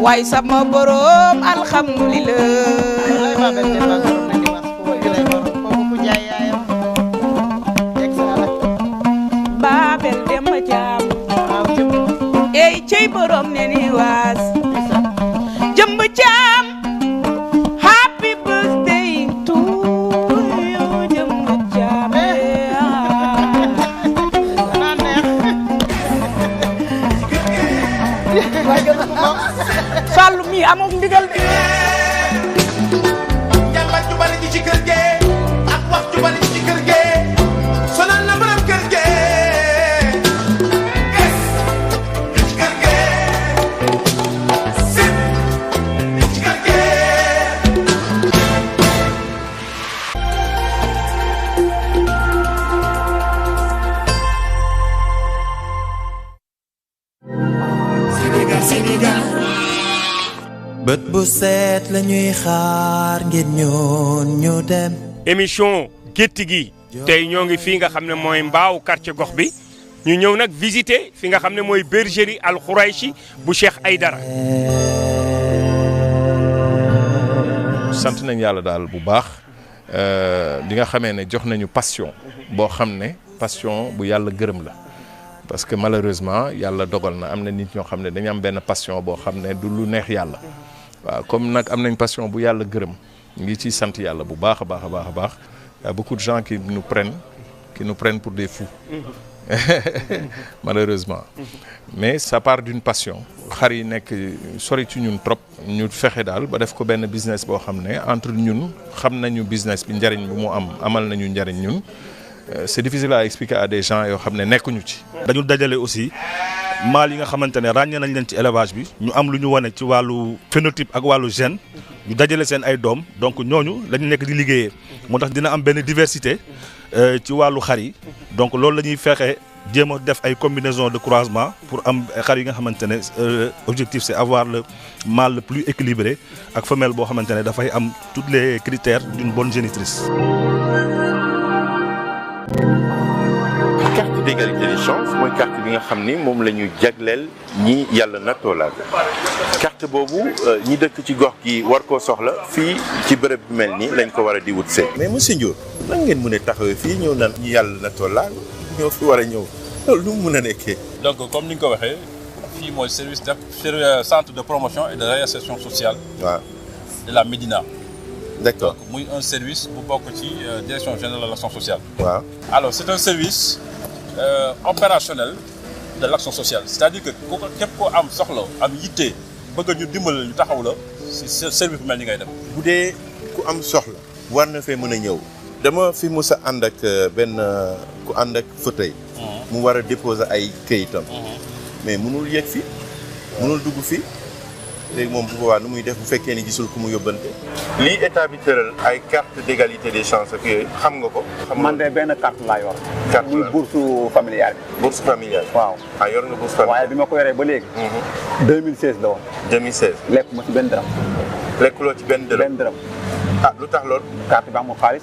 waaye sama borom alhamdulillah Babel Demba Caam cey borom ne ni waas jëmb Caam happy birthday to you jëmb Caam Fallu mi amoon ndigal de jàmbat ju bari ji ci kër ge ak wax ju bari ji ci kër ge sonal na borom kër ge es ci kër ge sit ci kër ge Sénégal bët bu set la ñuy xaar ngir ñoon ñu dem. émission gétt gi tey ñoo ngi fii nga xam ne mooy mbaaw quartier gox bi ñu ñëw nag visiter fi nga xam ne mooy bergerie Al Khouraychi bu Cheikh Aïdara. sant nañ yàlla daal bu baax di nga xamee ne jox nañu passion boo xam ne passion bu yàlla gërëm la. parce que malheureusement yàlla dogal na am na nit ñoo xam ne dañu am benn passion boo xam ne du lu neex yàlla waaw comme nag am nañ passion bu yàlla gërëm ñu ngi ciy sant yàlla bu baax a baax a baax a baax y a beaucoup de gens qui nous prennent pour des fous malheureusement mais ça part d'une passion xar yi nekk sori ci ñun trop ñu fexe daal ba def ko benn business boo xam ne entre ñun xam nañu business bi njariñ bu mu amal nañu njariñ ñun. C'est difficile à expliquer à des gens yoo xam ne nekkuñu ci. dañu dajale aussi maal yi nga xamante ne ràññee nañ leen ci élevage bi ñu am lu ñu wane ci wàllu phénotype ak wàllu gène ñu dajale seen ay doom donc ñooñu lañu nekk di liggéeyee moo tax dina am benn diversité ci wàllu xar yi donc loolu la ñuy fexe jéem a def ay combinaison de croisement pour am xar yi nga xamante ne objectif c'est avoir le mâle le plus équilibré ak femelle boo xamante ne dafay am tous les critères d'une bonne génitrice. carte d'égalité des chances mooy carte bi nga xam ni moom la ñu jagleel ñi yàlla nattoo la carte boobu ñi dëkk ci gox gi war koo soxla fii ci bërëb bi mel nii lañ ko war a di wut see. mais monsieur Ndiol nan ngeen mën a taxawee fii ñëw naan ñi yàlla nattoo la ñoo fi war a ñëw loolu lu mu mën a nekkee. donc comme ni nga ko waxee fii mooy service de centre de promotion et de réinsertion sociale. waaw de la Médina. d'accord donc muy un service bu bokk ci direction générale de l'action sociale. waaw alors c'est un service opérationnel de l'action sociale c'est-à-dire que ku ko képp koo am soxla am yitte bëgg ñu dimbal ñu taxaw la ci service bu mel ni ngay dem. bu dee ku am soxla war na fee mën a ñëw. dama fi mos a ànd ak benn ku ànd ak fauteuil. mu war a déposer ay këyitam. mais mënul yegg fi mënul dugg fi. léegi moom bu boobaa nu muy def bu fekkee ni gisul ku mu yóbbante. lii état bi tëral ay carte d'égalité des chances ak yooyu xam nga ko. man de benn carte laa yor. carte muy bourse familiale bi. bourse familiale. waaw yor nga bourse familiale. waaye bi ma ko yoree ba léegi. 2016 la woon. 2016. lekk ma ci benn dërëm. lekkuloo ci benn dërëm. benn dërëm. ah lu tax lool. carte bi amul xaalis.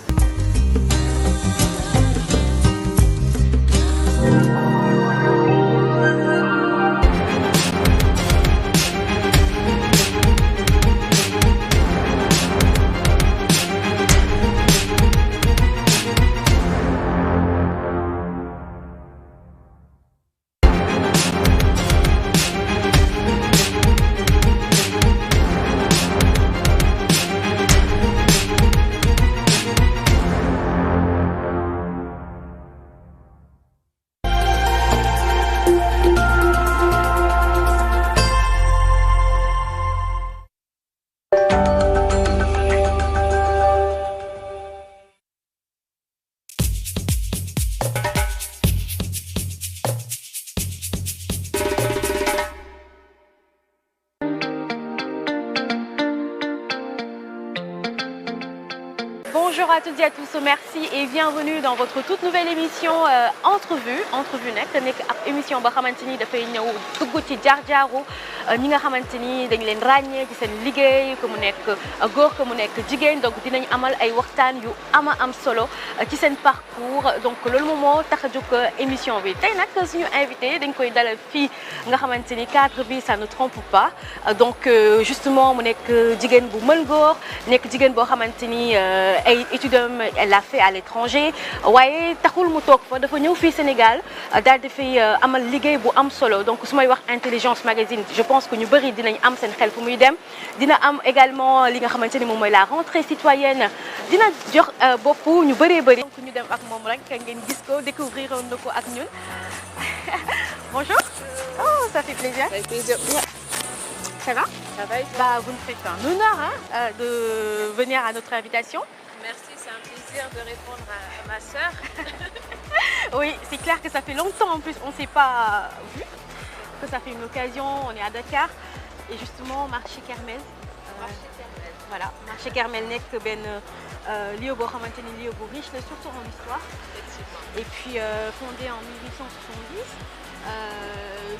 Bonjour à toutes et à tous, merci et bienvenue dans votre toute nouvelle émission Entrevue nekk ab émission boo xamante ni dafay ñëw dugg ci jaar-jaaru ñi nga xamante ni dañ leen ràññee ci seen liggéey que mu nekk góor que mu nekk jigéen donc dinañ amal ay waxtaan yu am solo ci seen parcours donc loolu moom moo tax a jóg émission bi tey nag suñu invité dañ koy dalal fii nga xamante ni cadre bi ça ne trompe pas donc justement mu nekk jigéen bu mën góor nekk jigéen boo xamante ni ay études elle l'a fait à l'étranger waaye taxul mu toog fa dafa ñëw fii Sénégal daal di fi amal liggéey bu am solo donc su may wax Intelligence Magazine je pense que ñu bëri dinañ am seen xel fu muy dem dina am également li nga xamante ni moom mooy la rentrée citoyenne dina jox bopp ñu bëree bëri donc ñu dem ak moom rek ngeen gis ko découvrir na ko ak ñun bonjour. Oh ça fait plaisir. Ça fait plaisir. Ça va? Ça va. Bah vous nous faites un honneur de venir à notre invitation. Merci, c'est un plaisir de répondre à ma sœur. Oui, c'est clair que ça fait longtemps en plus, on ne s'est pas vu, que ça fait une occasion, on est à Dakar et justement marché Kermel. Marché Kermel. Voilà, marché Kermel nekk benn lieu boo xamante ni lieu bu riche la surtout en histoire. Effectivement. Et puis fondé en 1870.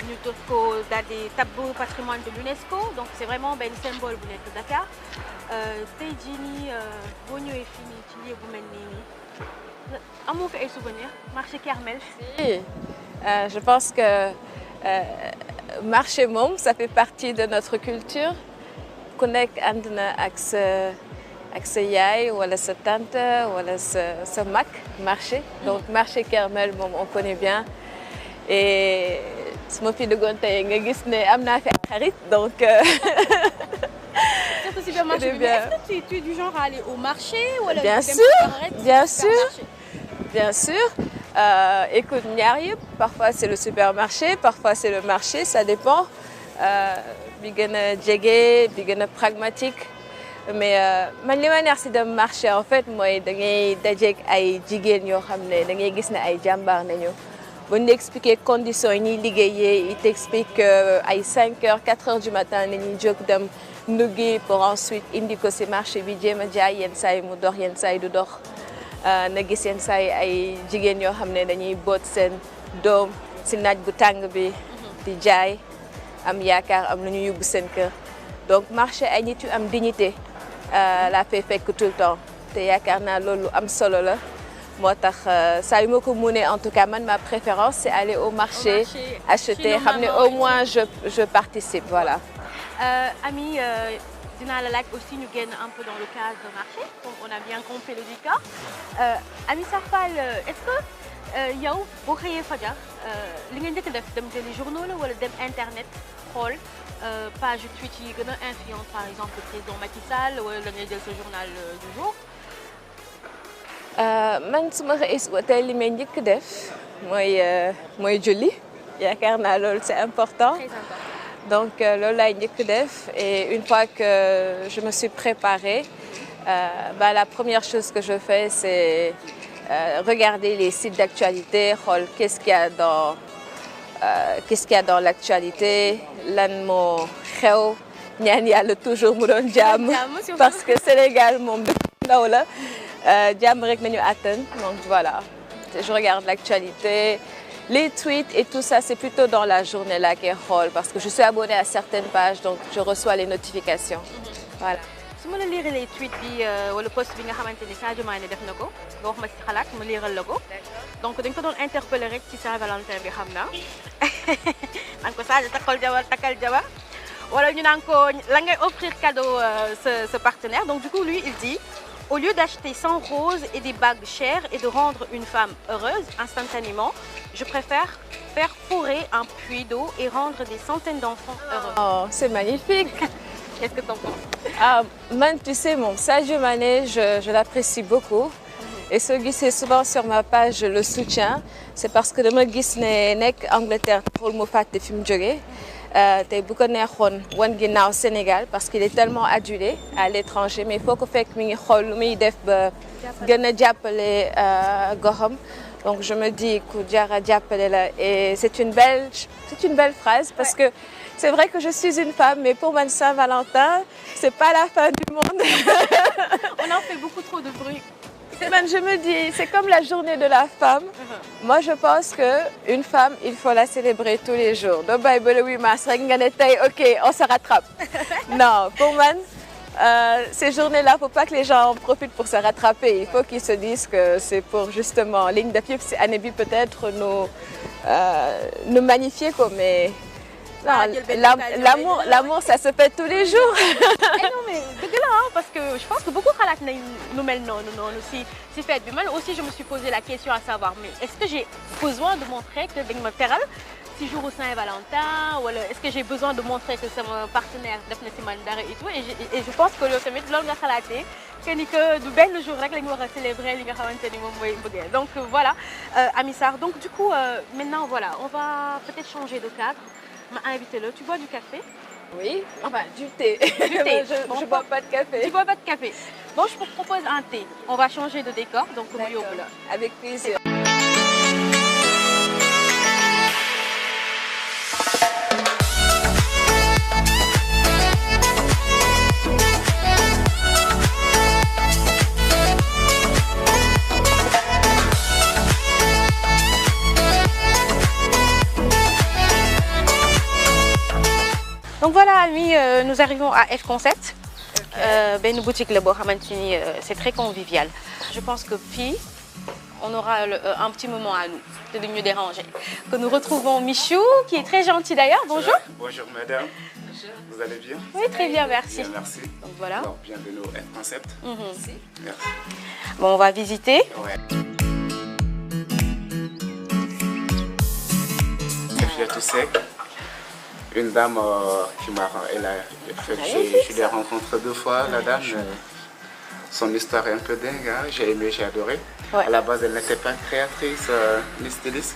ñu def ko daal di tableau patrimoine de l'UNESCO donc c'est vraiment benn symbole bu nekk Dakar tey jii nii boo ñëwee fii nii ci lieu bu mel nii amoo fi ay souvenirs marché Kermel. Si je pense que marché moom ça fait partie de notre culture ku nekk ànd na ak sa yaay wala sa tante wala sa mag marché donc marché Kermel moom on connaît bien. Et su ma fi duggoon tey nga gis ne am naa fi ay xarit donc. Surtout supermarché bi mais est-ce que tu es du genre à aller au marché wala. Bien sûr, bien sûr, bien sûr. Écoute ñaar yëpp parfois c'est le supermarché parfois c'est le marché ça dépend bi gën a jege bi gën a pragmatique mais man li ma neex si dem marché en fait mooy da ngay dajeeg ay jigéen yoo xam ne da ngay gis ne ay jàmbaar nañu. bu ñu expliquer conditions yi ñuy liggéeyee il t'explique ay 5 heures 4 heures du matin la ñuy jóg dem nduggi pour ensuite indi ko si marché bi jéem a jaay yenn saa yi mu dox yenn saa yi du dox na gis yenn saa yi ay jigéen yoo xam ne dañuy boot seen doom si naaj bu tàng bi di jaay am yaakaar am lu ñu yóbbu seen kër donc marché ay nit yu am dignité la fay fekk tout le temps te yaakaar naa loolu am solo la. moo tax saa yu ma ko mënee en tout cas man ma préférence c'est aller au marché acheter xam ne au moins je participe voilà. Ami dinaa la laaj aussi ñu génn un peu dans le cadre de marché donc on a bien compris le décor Ami Sarfal est-ce que yow boo xëyee fajar li nga njëkk def dem jëli journaux la wala dem internet xool page tweet yi gën a influente par exemple le président Macky Sall wala da ngay jël ce journal du jour. man su ma xëy suba tey li may njëkk def mooy julli yaakaar naa loolu c'est important. Très important. Donc loolu laay njëkk def et une fois que je me suis préparée la première chose que je fais c'est regarder les sites d'actualité xool qu'est-ce qu'il y a dans l'actualité lan moo xew ñaan yàlla toujours mu doon jàmm parce que Sénégal moom dëkk ndaw la jàmm rek nañu atteindre donc voilà je regarde l'actualité les tweets et tout ça c'est plutôt dans la journée là kay xool parce que je suis abonnée à certaines pages donc je reçois les notifications voilà. su ma la lire les tweets bi wala post bi nga xamante ni Sadio Mané def na ko nga wax ma ci xalaat ma liiral la ko donc dañ ko doon interpeller rek ci Saint-Valentin bi xam naa naan ko Sadio takkal jabar wala ñu naan ko la ngay offrir cadeau ce partenaire donc du coup lui il dit au lieu d'acheter 100 roses et des bagues chères et de rendre une femme heureuse instantanément je préfère faire fourrer un puits d'eau et rendre des centaines d'enfants heureux. Oh, c'est magnifique. Qu'est-ce que t'en penses? Man, tu sais, mon Sadio Mané, je l'apprécie beaucoup. Et soo gisee souvent sur ma page je le soutiens c'est parce que dama gis ne nekk Angleterre pour mu fàtte fi mu jógee tey bu ko neexoon wan ginnaaw Sénégal parce qu'il est tellement adulé à l'étranger mais foo ko fekk mi ngi xool lu muy def ba gën a jàppale goxam donc je me dis ku jara jàppale la et c'est une belle phrase parce que c'est vrai que je suis une femme mais pour man Saint-Valentin c'est pas la fin du monde. On en fait beaucoup trop de bruit. Man, je me dis, c'est comme la journée de la femme. Moi, je pense qu'une femme, il faut la célébrer tous les jours. Donc, le 8 mars, ok, on se rattrape. Non, pour man, ces journées-là, il ne faut pas que les gens en profitent pour se rattraper. Il faut qu'ils se disent que c'est pour justement, ligne de pied, c'est année peut-être nous magnifier, quoi, mais non, l'amour, ça se fait tous les jours. Non, mais dëgg la, parce que je pense que beaucoup xalaat nañ nu mel noonu si fête bi. Man aussi, je me suis posé la question à savoir, mais est-ce que j'ai besoin de montrer que dañ ma teral si jour Saint-Valentin, ou est-ce que j'ai besoin de montrer que c'est mon partenaire def na si man dara et tout, et je pense que loolu tamit loolu nga xalaatee que du benn jour rek la ñu war a célébrer li nga xamante ni moom mooy mbëggeel. Donc voilà, Amy Sarr, donc du coup maintenant voilà, on va peut-être changer de cadre. Ma invité là, tu bois du café? Oui, enfin du thé. Du thé. je ne bois pas de café. Tu bois pas de café. Bon, je vous propose un thé. On va changer de décor, donc avec plaisir. Donc voilà, Amy, nous arrivons à F Concept. Une boutique là, c'est très convivial. Je pense que fille, on aura un petit moment à nous, de nous déranger. Que nous retrouvons Michou, qui est très gentil d'ailleurs. Bonjour. Bonjour madame. Bonjour. Vous allez bien? Oui, très bien, merci. Bien, merci. Donc voilà. Alors, bienvenue au F Concept. Merci. Bon, on va visiter. Ouais. Je sais. Une dame qui m'a... Je l'ai rencontrée 2 fois, la dame. Son histoire est un peu dingue, hein. J'ai aimé, j'ai adoré. Ouais. À la base, elle n'était pas créatrice ni styliste.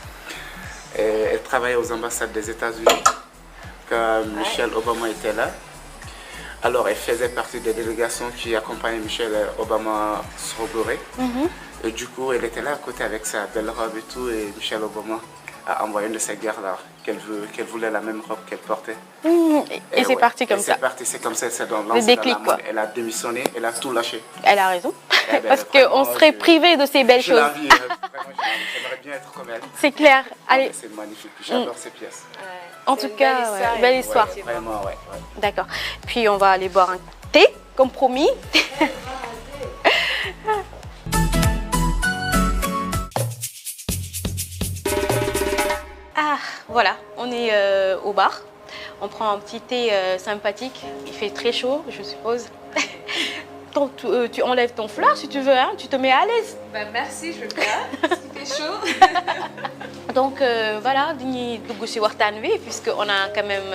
Et elle travaillait aux ambassades des États-Unis quand Michelle Obama était là. Alors, elle faisait partie des délégations qui accompagnaient Michelle Obama s'inaugurer. Et du coup, elle était là à côté avec sa belle robe et tout. Et Michelle Obama a envoyé une de ses gardes qu'elle voulait la même robe qu'elle portait. Et c'est parti comme ça. C'est parti, c'est comme ça, c'est dans le déclic, quoi. Elle a démissionné, elle a tout lâché. Elle a raison. Parce qu'on serait privé de ces belles choses. Vraiment, j'aimerais bien être comme elle. C'est clair. Allez. C'est magnifique, j'adore ces pièces. En tout cas, belle histoire. Ouais, vraiment, ouais. D'accord. Puis on va aller boire un thé, comme promis. Ah, voilà, on est au bar. On prend un petit thé sympathique. Il fait très chaud, je suppose. Tu enlèves ton fleur si tu veux, hein, tu te mets à l'aise. Bah, merci, je veux bien. Il fait chaud. Donc voilà, dañuy dugg ci waxtaan wi puisqu'on a quand même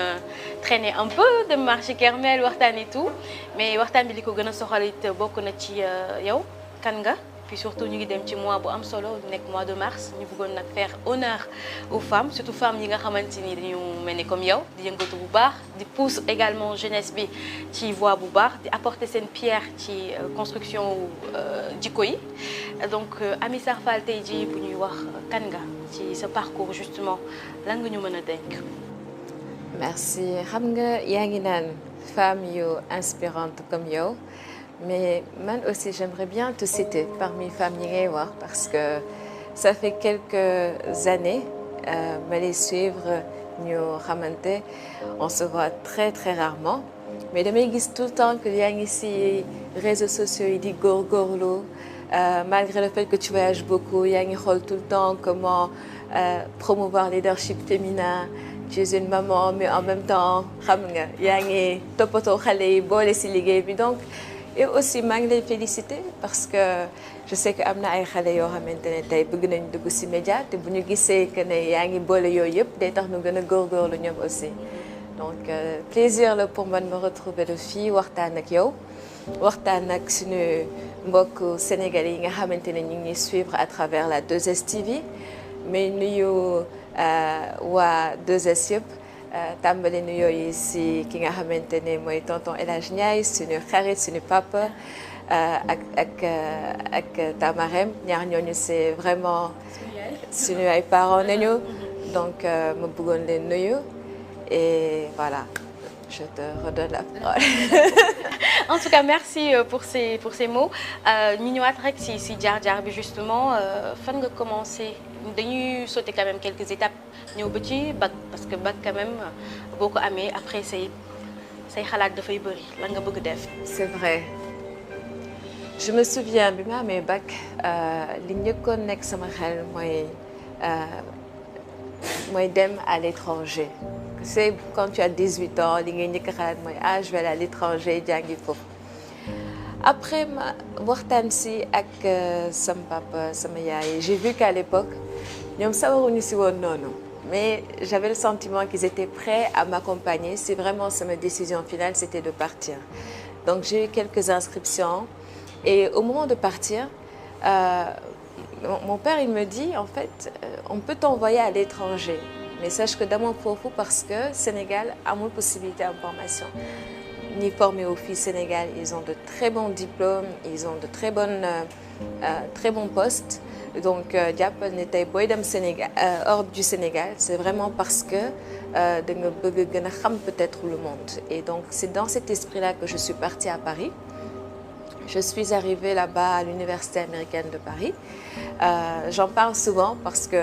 traîné un peu de marché Kermel waxtaan et tout. Mais waxtaan bi li ko gën a soxal it bokk na ci yow kan nga. Puis surtout ñu ngi dem ci mois bu am solo nekk mois de mars ñu bëggoon nag faire honneur aux femmes, surtout femmes yi nga xamante ni dañu mel ni comme yow di yëngatu bu baax di pousse également jeunesse bi ci voie bu baax di apporter seen pierre ci construction jikko yi. Donc Amy Sarr Fall tey jii bu ñuy wax kan nga ci sa parcours justement lan nga ñu mën a dénk. Merci. Xam nga yaa ngi naan femme yu inspirante comme yow. Mais moi aussi, j'aimerais bien te citer parmi les femmes Nigewa parce que ça fait quelques années, me les suivre, nous ramante, on se voit très très rarement. Mais de me tout le temps que y a ici réseaux sociaux, il dit gorgorlo, malgré le fait que tu voyages beaucoup, il y a tout le temps comment promouvoir le leadership féminin. Tu es une maman, mais en même temps, il y a topoto khale, bolé si ligue, donc. Et aussi, je les féliciter parce que je sais que amna ay xalé yo xamantene tay bëgg nañ dugg ci média té buñu gissé que né yaangi bolé yoy yëpp day tax ñu gëna gorgorlu ñom aussi. Donc plaisir là pour moi de me retrouver de fille waxtaan ak yow waxtaan ak suñu mbokk sénégalais yi nga xamantene ñi ngi suivre à travers la 2STV mais nuyu wa 2S yëpp tàmbali nu yooyu si ki nga xamante ne mooy tonton El Hadj Ndiaye suñu xarit suñu papa ak Tamarem ñaar ñooñu c'est vraiment suñu ay parents nañu donc ma bëggoon leen nuyu et voilà je te redonne la parole. En tout cas merci pour ces mots ñu ñëwaat rek si jaar-jaar bi justement fan nga commencé dañuy sauter quand même quelques étapes ñëw ba ci bac parce que bac quand même boo ko amee après say xalaat dafay bëri lan nga bëgg def. C'est vrai je me souviens bi ma amee bac li njëkkoon nekk sama xel mooy dem à l'étranger. C'est quand tu as 18 ans li ngay njëkk a xalaat mooy je vais aller à l'étranger jàngi foofu. Après ma waxtaan si ak sama papa sama yaay j'ai vu qu'à l'époque ñoom sawaruñu si woon noonu mais j'avais le sentiment qu'ils étaient prêts à m'accompagner si vraiment ma décision finale c'était de partir. Donc j'ai eu quelques inscriptions et au moment de partir mon père il me dit en fait on peut t'envoyer à l'étranger mais sache que dama foofu parce que Sénégal amul possibilité en formation ni formé aux filles Sénégal ils ont de très bons diplômes ils ont de très bons postes donc jàppal ne tey booy dem Sénégal hors du Sénégal c'est vraiment parce que da nga bëgg gën a xam peut-être le monde et donc c'est dans cet esprit-là que je suis partie à Paris. Je suis arrivée là-bas à l'Université américaine de Paris. J'en parle souvent parce que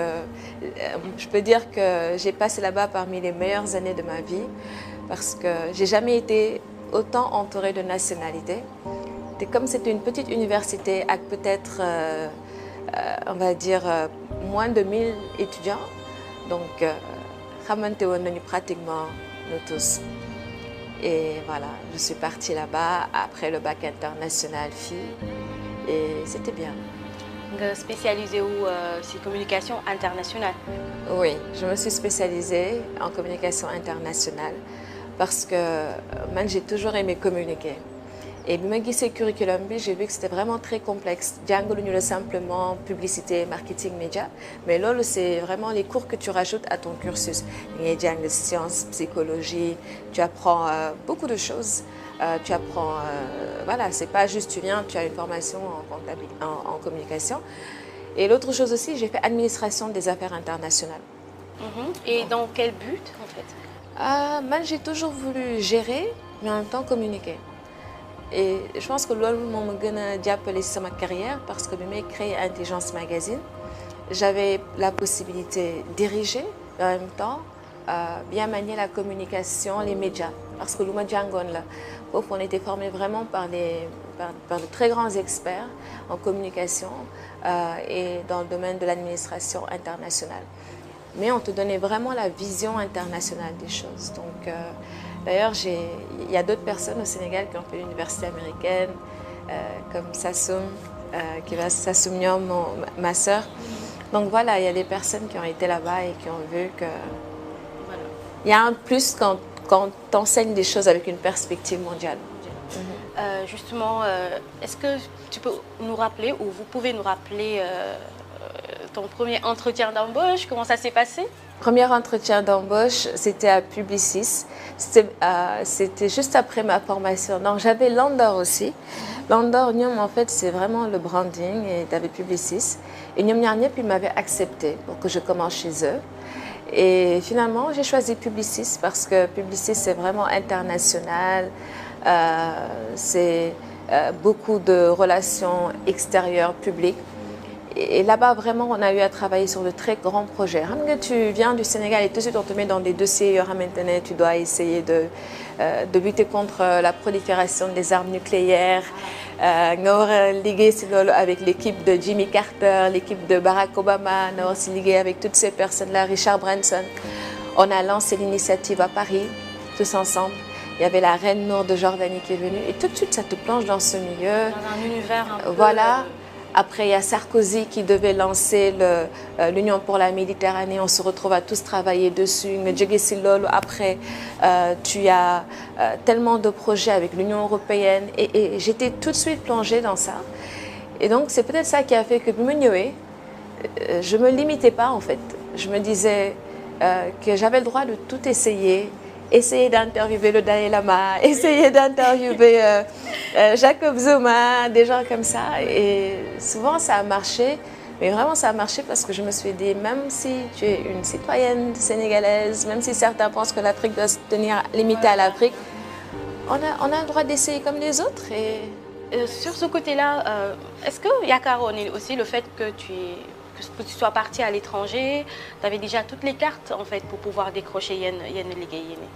je peux dire que j'ai passé là-bas parmi les meilleures années de ma vie parce que j'ai jamais été autant entourée de nationalités. Et comme c'était une petite université avec peut-être, on va dire, moins de 1000 étudiants, donc xamante woon nañu pratiquement nous tous. Et voilà, je suis partie là-bas après le bac international filles et c'était bien. Nga spécialisée où si communication internationale? Oui, je me suis spécialisée en communication internationale parce que moi j'ai toujours aimé communiquer. Et bi ma gisee curriculum bi j'ai vu que c'était vraiment très complexe jàngaluñu la simplement publicité marketing média mais loolu c'est vraiment les cours que tu rajoutes à ton cursus ngay jàng sciences psychologie tu apprends beaucoup de choses tu apprends voilà c'est pas juste tu viens tu as une formation en communication et l'autre chose aussi j'ai fait administration des affaires internationales. Et dans quel but en fait? Moi j'ai toujours voulu gérer mais en même temps communiquer. Et je pense que loolu moo ma gën a jàppale ci sama carrière parce que bi may créer Intelligence Magazine j'avais la possibilité de diriger et en même temps bien manier la communication les médias parce que lu ma jàngoon la foofu on était formé vraiment par de très grands experts en communication et dans le domaine de l'administration internationale mais on te donnait vraiment la vision internationale des choses donc d'ailleurs, il y a d'autres personnes au Sénégal qui ont fait l'université américaine, comme Sassoum, Sassoum Niom, ma sœur. Donc voilà, il y a des personnes qui ont été là-bas et qui ont vu que voilà. Il y a un plus quand tu enseignes des choses avec une perspective mondiale. Justement, est-ce que tu peux nous rappeler ou vous pouvez nous rappeler ton premier entretien d'embauche, comment ça s'est passé? Premier entretien d'embauche, c'était à Publicis. C'était juste après ma formation. Donc j'avais Landor aussi. Landor, ñoom en fait, c'est vraiment le branding et t'avais Publicis. Et ñoom ñaar ñëpp, ils m'avaient accepté pour que je commence chez eux. Et finalement, j'ai choisi Publicis parce que Publicis, c'est vraiment international. C'est beaucoup de relations extérieures, publiques. Et là-bas, vraiment, on a eu à travailler sur de très grands projets. Tu viens du Sénégal et tout de suite, on te met dans des dossiers. Maintenant, tu dois essayer de lutter contre la prolifération des armes nucléaires. On a ligué avec l'équipe de Jimmy Carter, l'équipe de Barack Obama. On a aussi ligué avec toutes ces personnes-là, Richard Branson. On a lancé l'initiative à Paris, tous ensemble. Il y avait la reine Nour de Jordanie qui est venue. Et tout de suite, ça te plonge dans ce milieu. Dans un univers un peu... Voilà. Après, il y a Sarkozy qui devait lancer l'Union pour la Méditerranée. On se retrouve à tous travailler dessus. Après, tu as tellement de projets avec l'Union européenne. Et j'étais tout de suite plongée dans ça. Et donc, c'est peut-être ça qui a fait que je ne me limitais pas, en fait. Je me disais que j'avais le droit de tout essayer. Essayer d'interviewer le Dalai Lama, essayer d'interviewer Jacob Zuma, des gens comme ça. Et souvent, ça a marché Mais vraiment, ça a marché parce que je me suis dit, même si tu es une citoyenne sénégalaise, même si certains pensent que l'Afrique doit se tenir limitée à l'Afrique, on a le droit d'essayer comme les autres. Et sur ce côté-là, est-ce que yaakaaroon ni aussi le fait que tu sois partie à l'étranger, tu avais déjà toutes les cartes en fait pour pouvoir décrocher yenn liggéey yi nii?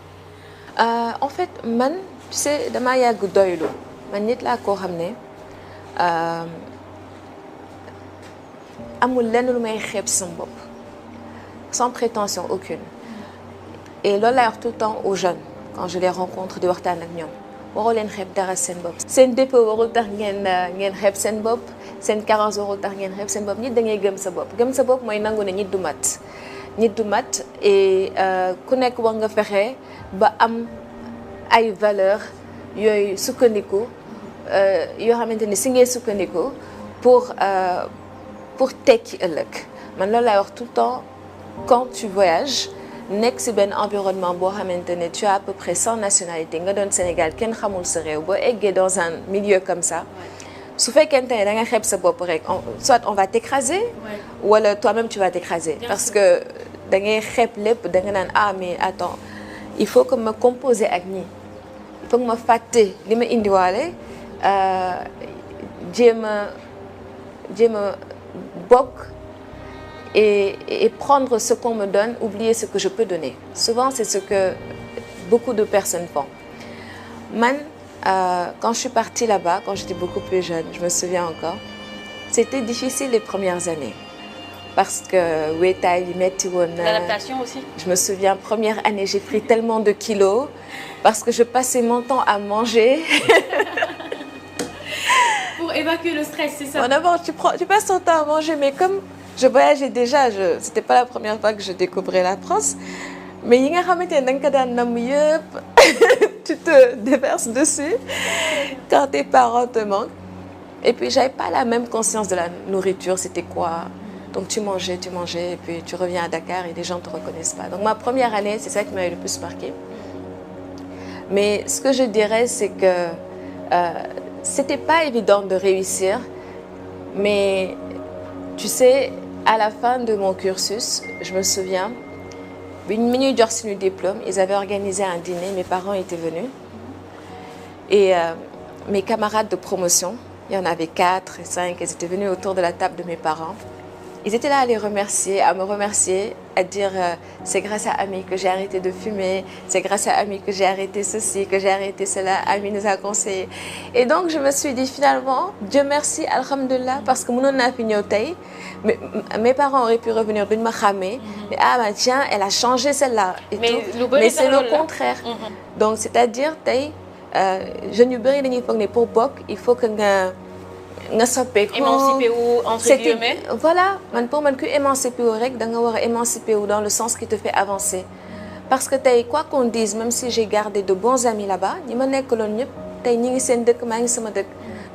En fait, man, tu sais, dama yàgg doylu. Man nit laa koo xam ne amul lenn lu may xeeb sama bopp, sans prétention aucune. Et loolu laay wax tout le temps aux jeunes quand je les rencontre di waxtaan ak ñoom. waroo leen xeeb dara seen bopp. seen dépôt warul tax ngeen xeeb seen bopp, seen carence warul tax ngeen xeeb seen bopp. nit da ngay gëm sa bopp. gëm sa bopp mooy nangu ne nit du mat. nit du mat et ku nekk war nga fexe ba am ay valeur yooyu sukkandiku yoo xamante ni si ngay sukkandiku pour tekki ëllëg. man loolu laay wax tout le temps quand tu voyages. nekk si benn environnement boo xamante ne tu as à peu près 100 nationalités nga doon Sénégal kenn xamul sa réew boo eggee dans un milieu comme ça su fekkente ne da nga xeeb sa bopp rek soit on va t'écraser wala toi-même tu vas t'écraser parce que da ngay xeeb lépp da nga naan ah mais attends il faut que ma composer ak ñi il faut que ma fàtte li ma indiwaale jéem a bokk et prendre ce qu'on me donne, oublier ce que je peux donner. Souvent, c'est ce que beaucoup de personnes font. Man, quand je suis partie là-bas, quand j'étais beaucoup plus jeune, je me souviens encore, c'était difficile les premières années. Parce que l'adaptation aussi. Je me souviens, première année, j'ai pris tellement de kilos parce que je passais mon temps à manger. Pour évacuer le stress, c'est ça? Bon, d'abord, tu passes ton temps à manger, mais comme je voyageais déjà, c'était pas la première fois que je découvrais la France, mais yi nga xamante ne danga ko daan nam yëpp tu te déverses dessus quand tes parents te manquent. Et puis j'avais pas la même conscience de la nourriture, c'était quoi. Donc tu mangeais et puis tu reviens à Dakar et les gens te reconnaissent pas. Donc ma première année, c'est ça qui m'avait le plus marqué. Mais ce que je dirais, c'est que c'était pas évident de réussir, mais tu sais, à la fin de mon cursus, je me souviens, bi ñuy jox suñu diplôme, ils avaient organisé un dîner, mes parents étaient venus. Et mes camarades de promotion, il y en avait 4 et 5, ils étaient venus autour de la table de mes parents. Ils étaient là à me remercier, à dire c'est grâce à Ami que j'ai arrêté de fumer, c'est grâce à Ami que j'ai arrêté ceci, que j'ai arrêté cela, Ami nous a conseillé. Et donc je me suis dit finalement, Dieu merci, alhamdoulilah, parce que mënoon naa fi ñëw tey, mes parents auraient pu revenir duñ ma xàmmee, mais ah bah tiens, elle a changé celle-là et tout. Mais c'est le contraire. Donc c'est-à-dire tey jeunes yu bëri dañuy foog ne pour bokk, il faut que nga soppeeku émancipé wu entre guillemets. Voilà, pour man ku émancipé wu rek da nga war a émancipé wu dans le sens qui te fait avancer. Parce que tey quoi qu'on dise, même si j'ai gardé de bons amis là-bas, ñi ma nekkaloon ñëpp tey ñi ngi seen dëkk maa ngi sama dëkk.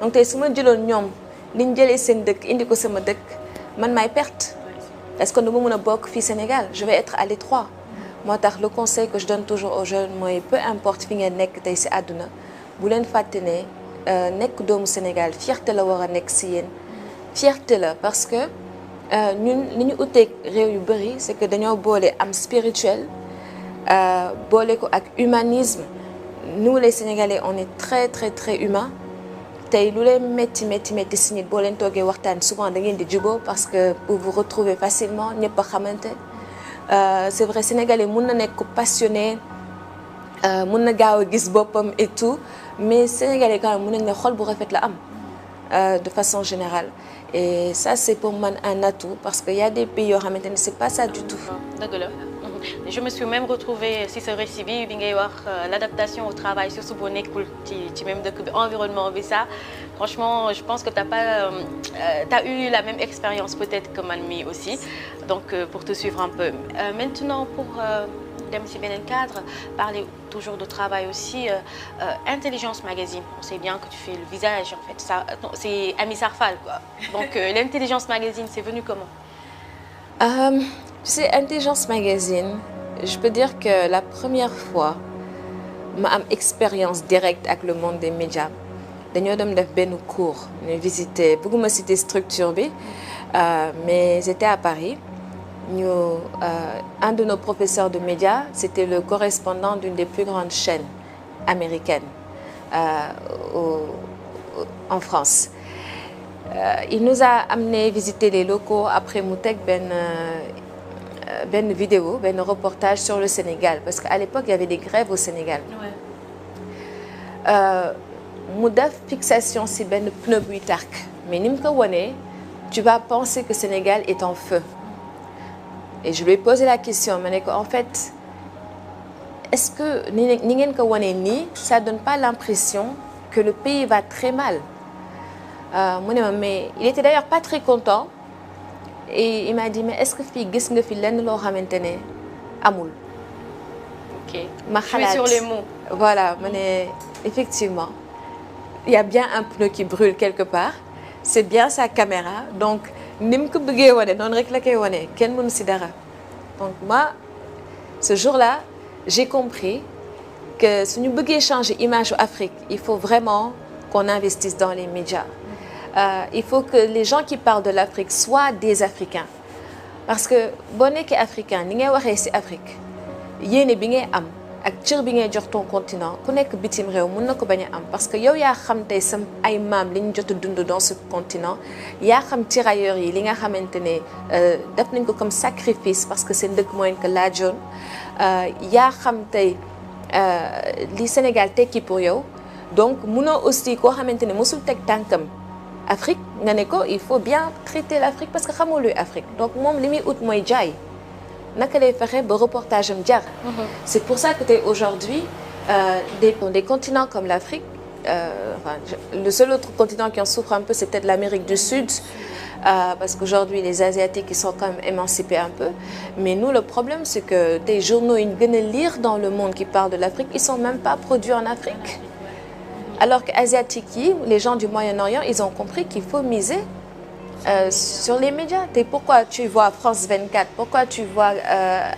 Donc tey su ma jëloon ñoom liñ jëlee seen dëkk indi ko sama dëkk man maay perte. Parce que du ma mën a bokk fii Sénégal, je vais être à l'étroit. moo tax le conseil que je donne toujours aux jeunes mooy peu importe fi ngeen nekk tey si àdduna bu leen fàtte ne nekk doomu Sénégal fierté la war a nekk si yéen fierté la parce que ñun li ñu uteeg réew yu bëri c'est que dañoo boole am spirituel boole ko ak humanisme. Nous les Sénégalais on est très très très humains tey lu leen métti si nit boo leen toogee waxtaan souvent da ngeen di jubóo parce que vous vous retrouvez facilement ñëpp a xamante. C'est vrai Sénégalais mun na nekk passionné mun na gaaw a gis boppam et tout mais Sénégalais quand même mun nañ ne xol bu rafet la am de façon générale et ça c'est pour man un atout parce que y a des pays yoo xamante ne c'est pas ça du tout. dëgg la je me suis même retrouvée si ce récit bi ngay wax l'adaptation au travail surtout boo nekkul ci même dëkk bi environnement bi ça franchement je pense que t'as eu la même expérience peut-être que man mi aussi donc pour te suivre un peu maintenant pour dem ci beneen cadre parler toujours de travail aussi Intelligence Magazine on sait bien que tu fais le visage en fait ça c'est Amy Sarfal quoi donc l'Intelligence Magazine c'est venu comment? Tu sais, Intelligence Magazine, je peux dire que la première fois ma am expérience directe avec le monde des médias dañoo dem def benn cours ñu visiter bëgguma citer structure bi mais j'étais à Paris un de nos professeurs de médias c'était le correspondant d'une des plus grandes chaînes américaines en France. Il nous a amené visiter les locaux après mu teg benn vidéo benn reportage sur le Sénégal parce qu'à l'époque il y avait des grèves au Sénégal. mu def fixation ci benn pneu buy tàkk mais ni mu ko wonee tu vas penser que Sénégal est en feu. Et je lui ai posé la question ma ne ko en fait est-ce que ni ngeen ko wonee nii ça donne pas l'impression que le pays va très mal. mu ne ma mais il était d'ailleurs pas très content et il m'a dit mais est-ce que fii gis nga fi lenn loo xamante ne amul. ok ma xalaat sur les mots. voilà ma ne effectivement il y a bien un pneu qui brûle quelque part c'est bien sa caméra donc ni mu ko bëggee wane noonu rek la koy wane kenn mënu ci dara donc moi ce jour-là j'ai compris que suñu bëggee changer image Afrique il faut vraiment qu'on investisse dans les médias. Il faut que les gens qui parlent de l'Afrique soient des Africains parce que boo nekkee africain ni ngay waxee ci Afrique yéene bi ngay am ak cër bi ngay jox ton continent ku nekk bitim réew mën na ko bañ a am parce que yow yaa xam tey sam ay maam li ñu jot a dund dans ce continent yaa xam tirailleurs yi li nga xamante ne def nañ ko comme sacrifice parce que seen dëkk mooy que laajoon yaa xam tey li Sénégal tekki pour yow donc mënoo aussi koo xamante ne mosul teg tànkam Afrique nga ne ko il faut bien traiter l'Afrique parce que xamoo luy Afrique donc moom li muy ut mooy jaay naka lay fexe ba reportage am jar. C'est pour ça que tey aujourd'hui des continents comme l'Afrique le seul autre continent qui en souffre un peu c'est peut-être l'Amérique du Sud parce qu'aujourd'hui les Asiatiques ils sont quand même émancipés un peu mais nous le problème c'est que des journaux yi ñu gën a lire dans le monde qui parlent de l'Afrique ils sont même pas produits en Afrique. Alors que asiatiques yi les gens du Moyen-Orient ils ont compris qu'il faut miser sur les médias. Et pourquoi tu vois France 24, pourquoi tu vois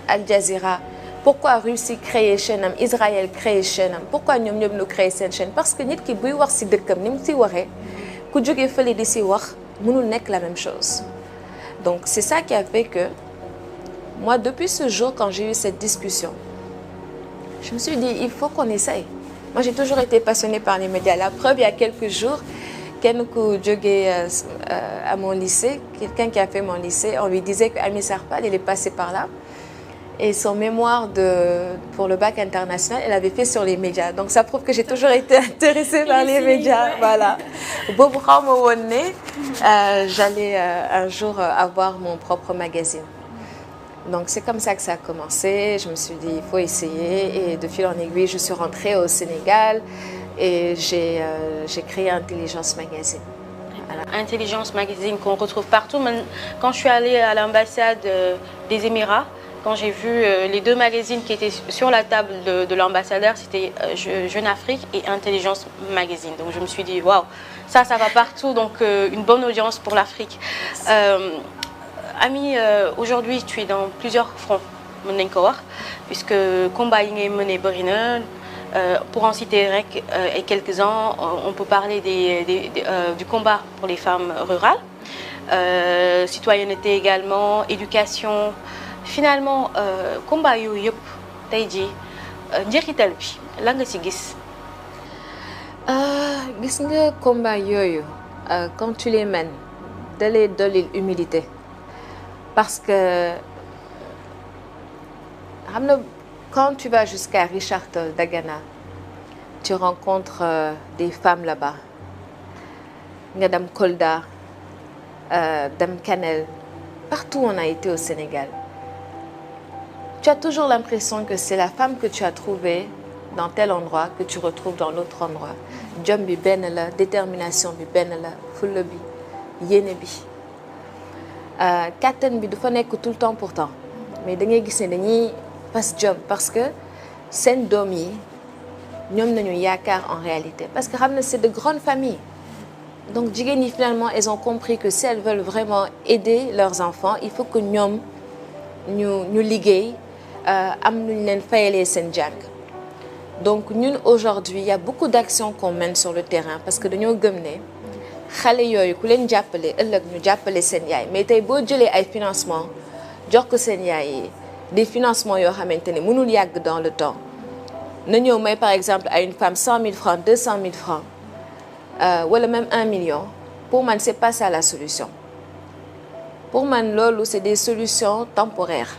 Al Jazeera, pourquoi Russie crée chaîne am Israël crée chaîne am pourquoi ñoom ñëpp ñu créé seen chaîne parce que nit ki buy wax ci dëkkam ni mu ci waxee ku jógee fële di ci wax mënul nekk la même chose. Donc c'est ça qui a fait que moi depuis ce jour quand j'ai eu cette discussion je me suis dit il faut qu'on essaye. Moi j'ai toujours été passionnée par les médias. La preuve il y a quelques jours kenn ku jógee à mon lycée quelqu'un qui a fait mon lycée on lui disait que Amy Sarpal il est passé par là et son mémoire pour le bac international elle avait fait sur les médias donc ça prouve que j'ai toujours été intéressée par les médias voilà boobu xaw ma woon ne j'allais un jour avoir mon propre magazine. Donc c'est comme ça que ça a commencé. Je me suis dit il faut essayer et de fil en aiguille je suis rentrée au Sénégal et j'ai créé Intelligence Magazine. Voilà. Intelligence Magazine qu'on retrouve partout. Quand je suis allée à l'ambassade des Émirats, quand j'ai vu les deux magazines qui étaient sur la table de l'ambassadeur, c'était Jeune Afrique et Intelligence Magazine. Donc je me suis dit waouh, ça va partout donc une bonne audience pour l'Afrique. Amy, aujourd'hui tu es dans plusieurs fronts mën nañ ko wax puisque combat yi ngay mené bëri na pour en citer rek et quelques-uns on peut parler du combat pour les femmes rurales citoyenneté également éducation finalement combat yooyu yëpp tey jii njeexital bi la nga ci gis. Gis nga combat yooyu quand tu les mènes da lay dolli humilité. Parce que quand tu vas jusqu'à Richard Toll Dagana tu rencontres des femmes là-bas nga dem Kolda dem Kanel partout où on a été au Sénégal tu as toujours l'impression que c'est la femme que tu as trouvée dans tel endroit que tu retrouves dans l'autre endroit jom bi benn la détermination bi benn la fulla bi yéene bi kattan bi du fa nekk tout le temps pourtant mais da ngay gis ne dañuy fas jom parce que seen doom yi ñoom nañu yaakaar en réalité parce que xam na c'est de grandes familles donc jigéen ñi finalement elles ont compris que si elles veulent vraiment aider leurs enfants il faut que ñoom ñu liggéey am nuñ leen fayalee seen jàng donc ñun aujourd'hui il y a beaucoup d'actions qu'on mène sur le terrain parce que dañoo gëm ne xale yooyu ku leen jàppale ëllëg ñu jàppale seen yaay mais tey boo jëlee ay financement jox ko seen yaay yi des financements yoo xamante ne mënul yàgg dans le temps na ñëw may par exemple à une femme 100 000 francs 200 000 francs wala même 1 million pour man c'est pas ça la solution pour man loolu c'est des solutions temporaires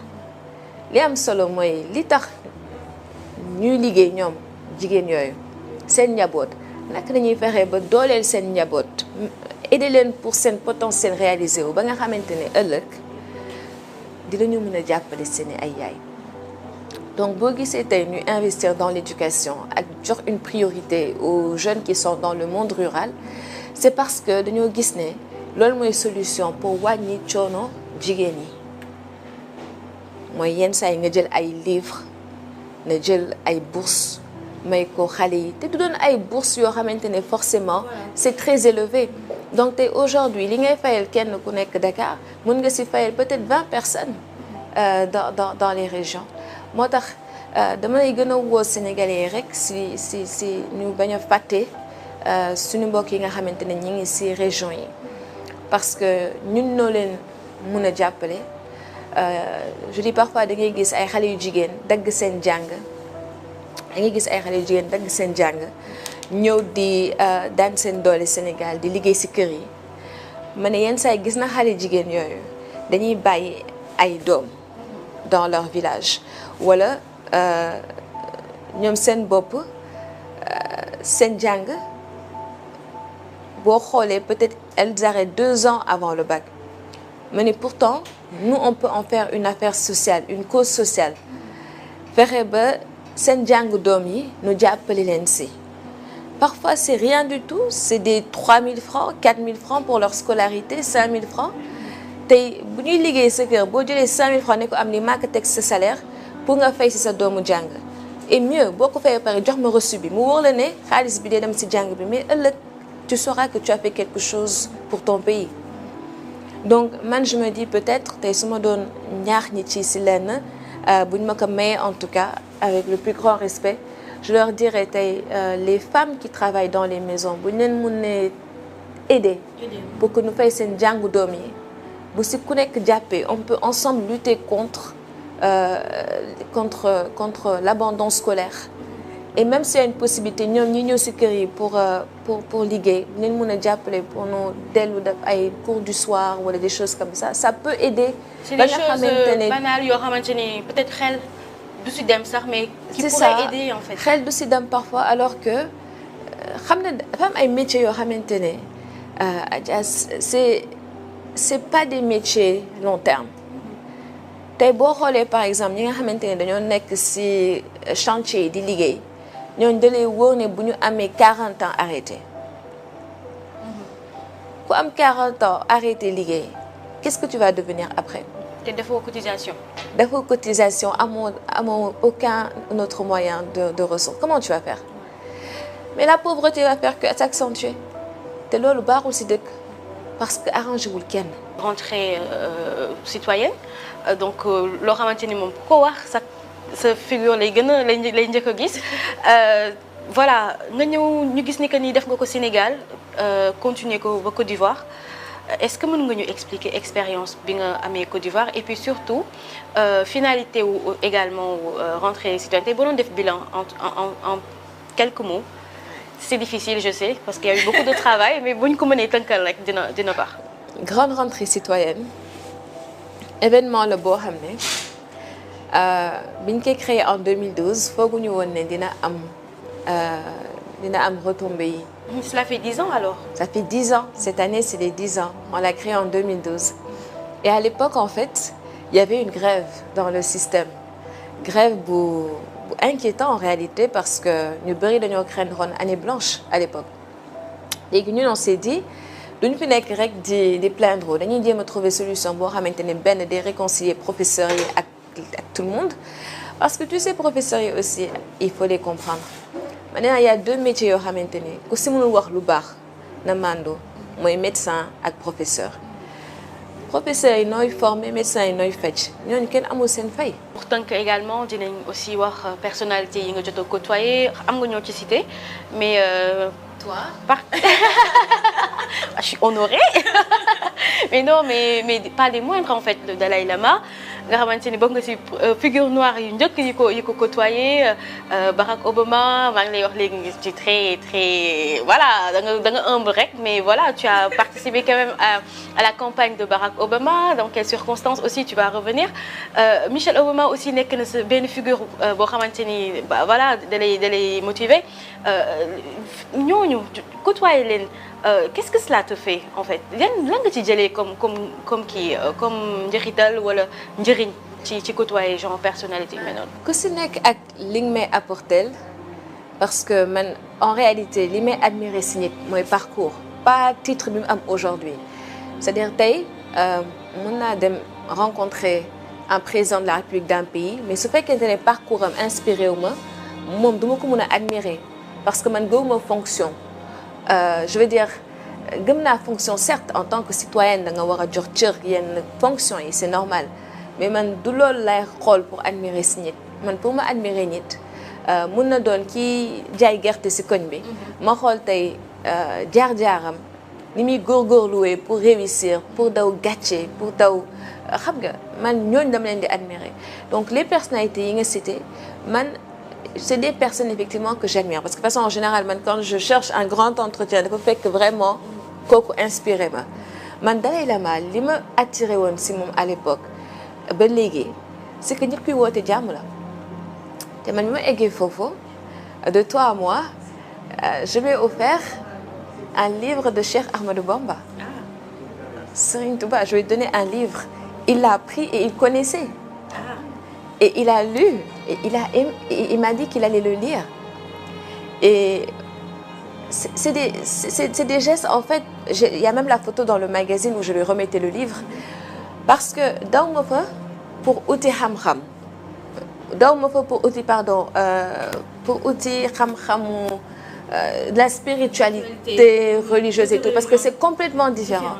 li am solo mooy li tax ñuy liggéey ñoom jigéen yooyu seen njaboot naka dañuy fexe ba dooleel seen njaboot aider leen pour seen potentiel réalisé wu ba nga xamante ne ëllëg dinañu mën a jàppale seeni ay yaay donc boo gisee tey ñu investir dans l'éducation ak jox une priorité aux jeunes qui sont dans le monde rural c'est parce que dañoo gis ne loolu mooy solution pour wàññi coono jigéen yi mooy yenn saa yi nga jël ay livres na jël ay bourses may ko xale yi te du doon ay bourses yoo xamante ne forcément c'est très élevé donc tey aujourd'hui li ngay fayal kenn ku nekk Dakar mën nga si fayal peut-être 20 personnes dans les régions moo tax damay gën a woo Sénégalais rek si ñu bañ a fàtte suñu mbokk yi nga xamante ne ñi ngi si région yi parce que ñun noo leen mën a jàppale je dis parfois da ngay gis ay xale yu jigéen dagg seen jàng da ngay gis ay xale yu jigéen dagg seen jàng ñëw di daan seen doole Sénégal di liggéey si kër yi ma ne yenn saa yi gis na xale jigéen yooyu dañuy bàyyi ay doom dans leur village wala ñoom seen bopp seen jàng boo xoolee peut-être elles arrêtent 2 ans avant le bac mais pourtant nous on peut en faire une affaire sociale une cause sociale fexe ba seen jàng doom yi ñu jàppale leen si parfois c'est rien du tout c'est des 3 000 francs 4 000 francs pour leur scolarité 5 000 francs tey bu ñuy liggéey sa kër boo jëlee 5 000 francs ne ko am ni maa ko teg sa salaire pour nga fay si sa doomu jàng et mieux boo ko fayee pare jox ma reçu bi mu wóor la ne xaalis bi day dem si jàng bi mais ëllëg tu sauras que tu as fait quelque chose pour ton pays donc man je me dis peut-être tey su ma doon ñaax ñi ci si lenn bu ñu ma ko mayee en tout cas avec le plus grand respect je leur dirais tey les femmes qui travaillent dans les maisons bu ñu leen mën a aider pour que ñu fay seen jàngu doom yi bu si ku nekk jàppee on peut ensemble lutter contre l'abandon scolaire et même s'il y a une possibilité ñoom ñi ñëw si kër yi pour liggéey leen mën a jàppale pour nous dellu def ay cours du soir wala des choses comme ça peut aider. c'est des choses banales yoo xamante ni peut-être xel du si dem sax mais. qui pourrait aider en fait. xel du si dem parfois alors que xam na dafa am ay métiers yoo xamante ne c'est pas des métiers long terme. tey boo xoolee par exemple ñi nga xamante ne dañoo nekk ci chantier yi di liggéey ñooñu dalee wóor ne bu ñu amee 40 ans arrêté ku am 40 ans arrêté liggéey qu'est-ce que tu vas devenir après. te defoo cotisation. defoo cotisation amoo aucun autre moyen de ressources comment tu vas faire mais la pauvreté va faire que s'accentuer te loolu baaxul ci dëkk parce que arrangé wul kenn. rentrée citoyenne. donc loo xamante ni moom ku ko wax sa figure lay gën a lay njëkk a gis voilà nga ñëw ñu gis ni que ni def nga ko Sénégal continuer ko ba Côte d'Ivoire est-ce que mën nga ñu expliquer expérience bi nga amee Côte d'Ivoire et puis surtout finalité wu également rentrée citoyenne tey boo doon def bilan en quelques mots c'est difficile je sais parce qu'il y a eu beaucoup de travail mais buñ ko mënee tënkal rek dina baax. grande rentrée citoyenne. événement la boo xam ne biñ koy créé en 2012 fooguñu woon ne dina am retombées yi. Cela fait 10 ans alors. Ça fait 10 ans. Cette année c'est les 10 ans. On l'a créé en 2012. Et à l'époque en fait il y avait une grève dans le système grève bu inquiétant en réalité parce que ñu bëri dañoo craindre année blanche à l'époque léegi ñun on s'est dit. duñu fi nekk rek di plaindre dañuy jéem a trouver solution boo xamante ne benn des réconcilier professeurs yi ak tout le monde parce que tu sais professeurs yi aussi il faut les comprendre maintenant il y a 2 métiers yoo xamante ne ku si mënul wax lu baax na mando mooy médecin ak professeur yi nooy formé médecin yi nooy faj ñooñu kenn amul seen fay pour tënk également dinañ aussi wax personnalité yi nga jot a côtoyer am nga ñoo ci cité mais toi je suis honorée mais non mais pas des moindres en fait le Dalai Lama nga xamante ni bokk nga ci figure noire yu njëkk yi ko côtoyer Barack Obama maa ngi lay wax léegi ngi ci très voilà da nga humble rek mais voilà tu as participé quand même à la campagne de Barack Obama dans quelles circonstances aussi tu vas revenir Michelle Obama aussi nekk na sa benn figure boo xamante ni voilà da lay motiver ñooñu côtoyer leen qu'est-ce que cela te fait en fait lan nga ci jëlee comme kii comme njërital wala njëriñ ci côtoyer genre personnalité yu mel noonu. ku si nekk ak li nga may apporter parce que man en réalité li may admirer si nit mooy parcours pas titre bi mu am aujourd'hui c'est-à-dire tey mën naa dem rencontrer un président de la République d'un pays mais su fekkente ne parcours am inspiré wu ma moom duma ko mën a admirer parce que man gëwuma fonction. Je veux dire gëm naa fonction certes en tant que citoyenne da nga war a jox cër yenn fonction yi c'est normal mais man du loolu lay xool pour admirer si nit man pour ma admirer nit mun na doon kii jaay gerte si koñ bi ma xool tey jaar-jaaram ni muy góorgóorluwee pour réussir pour daw gàcce pour daw xam nga man ñooñu dama leen di admirer donc les personnalités yi nga cité man c'est des personnes effectivement que j'admire parce que de façon en général man quand je cherche un grand entretien dafa fekk vraiment kooku inspiré ma man Dalai Lama li ma attiré woon si moom à l'époque ba léegi c'est que nit kuy woote jàmm la te man bi ma eggee foofu de toi à moi je lui ai offert un livre de Cheikh Ahmadou Bamba Serigne Touba je lui ai donné un livre il l'a pris et il connaissait et il a lu et il m'a dit qu'il allait le lire et c'est des gestes en fait il y a même la photo dans le magazine où je lui remettais le livre parce que daw ma fa pour uti xam-xam daw ma fa pour uti xam-xamu de la spiritualité religieuse et tout parce que c'est complètement différent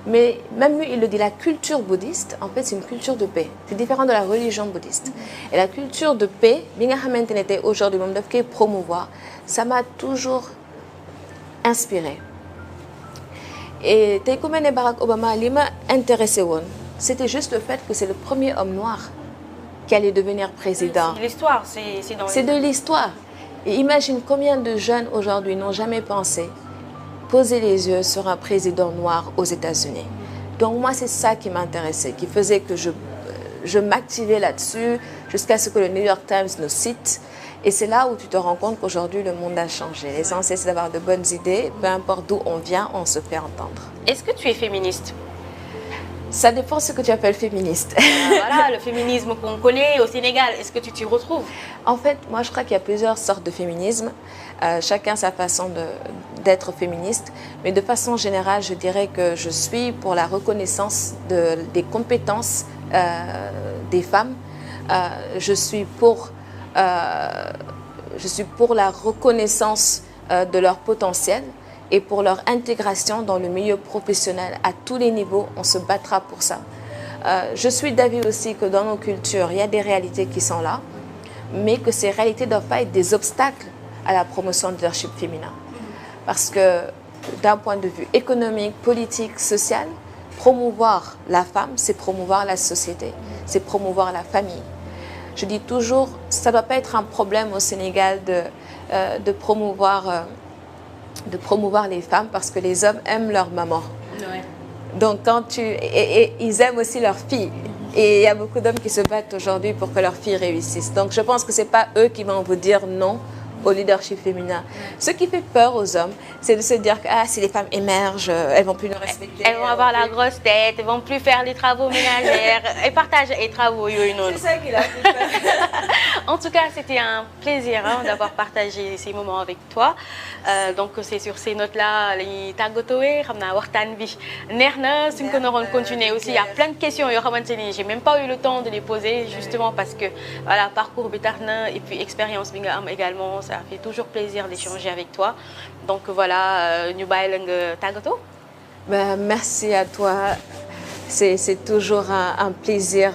mais même lui il le dit la culture bouddhiste en fait c'est une culture de paix c'est différent de la religion bouddhiste et la culture de paix bi nga xamante ne tey aujourd'hui moom daf koy promouvoir ça m'a toujours inspiré et tey ku mel ne Barack Obama li ma intéressé woon c'était juste le fait que c'est le premier homme noir qui allait devenir président. L'histoire, c'est de l'histoire. Et imagine combien de jeunes aujourd'hui n'ont jamais pensé poser les yeux sur un président noir aux États-Unis. Donc moi, c'est ça qui m'intéressait, qui faisait que je m'activais là-dessus jusqu'à ce que le New York Times nous cite. Et c'est là où tu te rends compte qu'aujourd'hui, le monde a changé. L'essentiel, c'est d'avoir de bonnes idées. Peu importe d'où on vient, on se fait entendre. Est-ce que tu es féministe ? Ça dépend ce que tu appelles féministe. Voilà, le féminisme qu'on connaît au Sénégal, est-ce que tu t'y retrouves? En fait, moi, je crois qu'il y a plusieurs sortes de féminisme. Chacun sa façon d'être féministe. Mais de façon générale, je dirais que je suis pour la reconnaissance des compétences des femmes. Je suis pour la reconnaissance de leur potentiel. Et pour leur intégration dans le milieu professionnel à tous les niveaux, on se battra pour ça. Je suis d'avis aussi que dans nos cultures, il y a des réalités qui sont là, mais que ces réalités ne doivent pas être des obstacles à la promotion du leadership féminin. Parce que d'un point de vue économique, politique, social, promouvoir la femme, c'est promouvoir la société, c'est promouvoir la famille. Je dis toujours, ça ne doit pas être un problème au Sénégal de promouvoir les femmes parce que les hommes aiment leur maman. Ouais. Donc ils aiment aussi leurs filles. Et il y a beaucoup d'hommes qui se battent aujourd'hui pour que leurs filles réussissent. Donc je pense que c'est pas eux qui vont vous dire non au leadership féminin. Ce qui fait peur aux hommes, c'est de se dire que si les femmes émergent, elles vont plus nous respecter. Elles vont avoir la grosse tête, elles vont plus faire les travaux ménagères et partager les travaux. C'est ça qui l'a fait peur. En tout cas, c'était un plaisir d'avoir partagé ces moments avec toi. Donc c'est sur ces notes-là, les tagotowé, xamna waxtaan bi neex na suñ ko naroon continuer aussi. Il y a plein de questions yoo xamante ni j'ai même pas eu le temps de les poser justement parce que voilà parcours bi tax na et puis expérience bi nga am également. Ça fait toujours plaisir d'échanger avec toi. Donc voilà, ñu bàyyi la nga tàggatoo. Merci à toi. C'est toujours un plaisir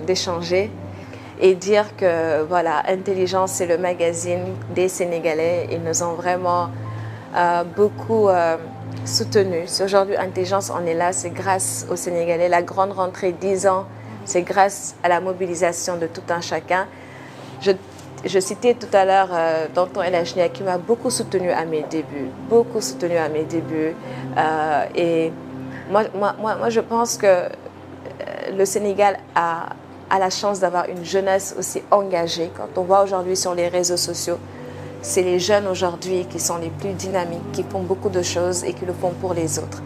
d'échanger. et dire que voilà, Intelligence, c'est le magazine des Sénégalais. Ils nous ont vraiment beaucoup soutenus. Si aujourd'hui Intelligence en est là, c'est grâce aux Sénégalais. La grande rentrée 10 ans, c'est grâce à la mobilisation de tout un chacun. Je citais tout à l'heure Tonton El Hadj Nia qui m'a beaucoup soutenu à mes débuts, et moi, je pense que le Sénégal a la chance d'avoir une jeunesse aussi engagée. Quand on voit aujourd'hui sur les réseaux sociaux, c'est les jeunes aujourd'hui qui sont les plus dynamiques, qui font beaucoup de choses et qui le font pour les autres.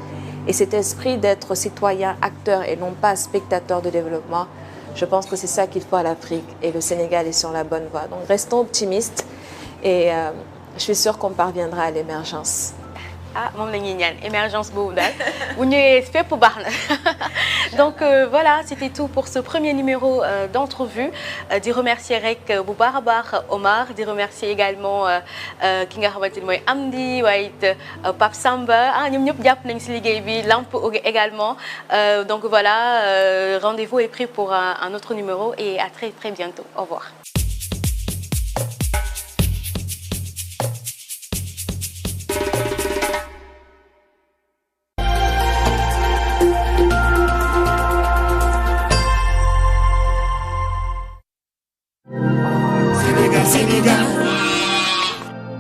Et cet esprit d'être citoyen, acteur et non pas spectateur de développement, je pense que c'est ça qu'il faut à l'Afrique et le Sénégal est sur la bonne voie. Donc restons optimistes et je suis sûre qu'on parviendra à l'émergence. Ah moom la ñuy ñaan émergence boobu daal bu ñëwee fépp baax na donc voilà c'était tout pour ce premier numéro d'entrevue di remercier rek bu baax a baax Omar di remercier également ki nga xamante ni mooy Amdi waaye it Pape Samba ah ñoom ñëpp jàpp nañ ci liggéey bi Lamp également donc voilà rendez-vous est pris pour un autre numéro et à très très bientôt au revoir.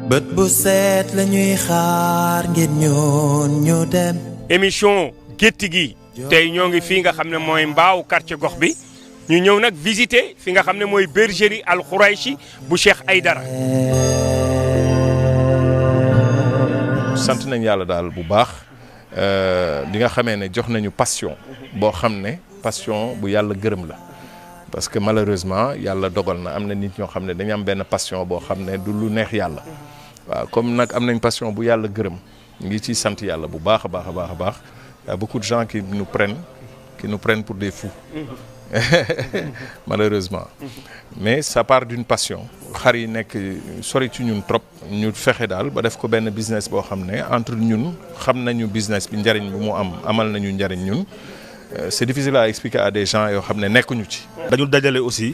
bët bu set la ñuy xaar ngir ñoon ñu dem. émission gétti gi tey ñoo ngi fii nga xam ne mooy mbaaw quartier gox bi ñu ñëw nag visiter fi nga xam ne mooy bergerie Al Khouraychi bu Cheikh Aïdara. sant nañ yàlla daal bu baax di nga xamee ne jox nañu passion boo xam ne passion bu yàlla gërëm la. parce que malheureusement yàlla dogal na am na nit ñoo xam ne dañu am benn passion boo xam ne du lu neex yàlla waaw comme nag am nañ passion bu yàlla gërëm ñu ngi ciy sant yàlla bu baax a baax a baax a baax y a beaucoup de gens qui nous prennent pour des fous malheureusement mais ça part d'une passion xar yi nekk sori ci ñun trop ñu fexe daal ba def ko benn business boo xam ne entre ñun xam nañu business bi njariñ bi mu amal nañu njariñ ñun. C'est difficile à expliquer à des gens yoo xam ne nekkuñu ci. dañu dajale aussi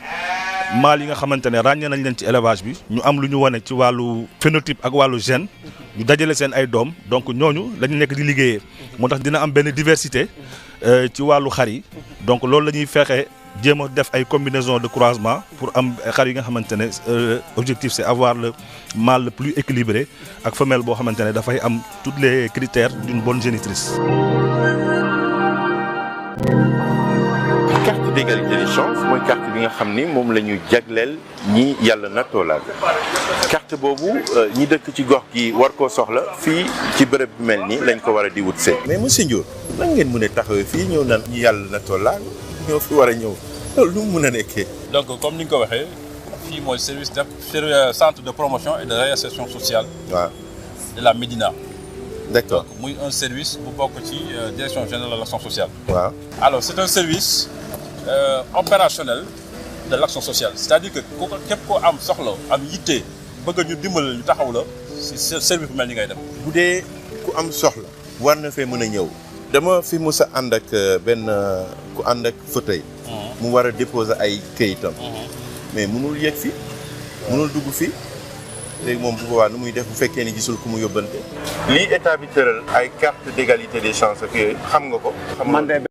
maal yi nga xamante ne ràññee nañ leen ci élevage bi ñu am lu ñu wane ci wàllu phénotype ak wàllu gène ñu dajale seen ay doom donc ñooñu lañu nekk di liggéeyee moo tax dina am benn diversité ci wàllu xar yi donc loolu la ñuy fexe jéem a def ay combinaison de croisement pour am xar yi nga xamante ne objectif c'est avoir le mâle le plus équilibré ak femelle boo xamante ne dafay am tous les critères d'une bonne génitrice. carte d'égalité des chances mooy carte bi nga xam ni moom la ñu jagleel ñi yàlla nattoo la carte boobu ñi dëkk ci gox gi war koo soxla fii ci bërëb bi mel nii lañ ko war a di wut see. mais monsieur Ndiol lan ngeen mën a taxawee fii ñëw naan ñi yàlla nattoo la ñoo fi war a ñëw loolu lu mu mën a nekkee. donc comme ni nga ko waxee fii mooy service de centre de promotion et de réinsertion sociale. waaw de la Médina. D'accord. Donc, muy un service bu bokk ci direction générale de l'action sociale. waaw alors c'est un service opérationnel de l'action sociale c'est-à-dire que képp koo am soxla am yitte bëgg ñu dimbali ñu taxaw la ci service bu mel ni ngay dem. bu dee ku am soxla war na fee mën a ñëw dama fi mus a ànd ak benn ku ànd ak fauteuil. mu war a déposer ay këyitam. mais mënul yegg fi mënul dugg fi. léegi moom bu boobaa nu muy def bu fekkee ni gisul ku mu yóbbante. lii état bi tëral ay carte d'égalité des chances ak yooyu xam nga ko.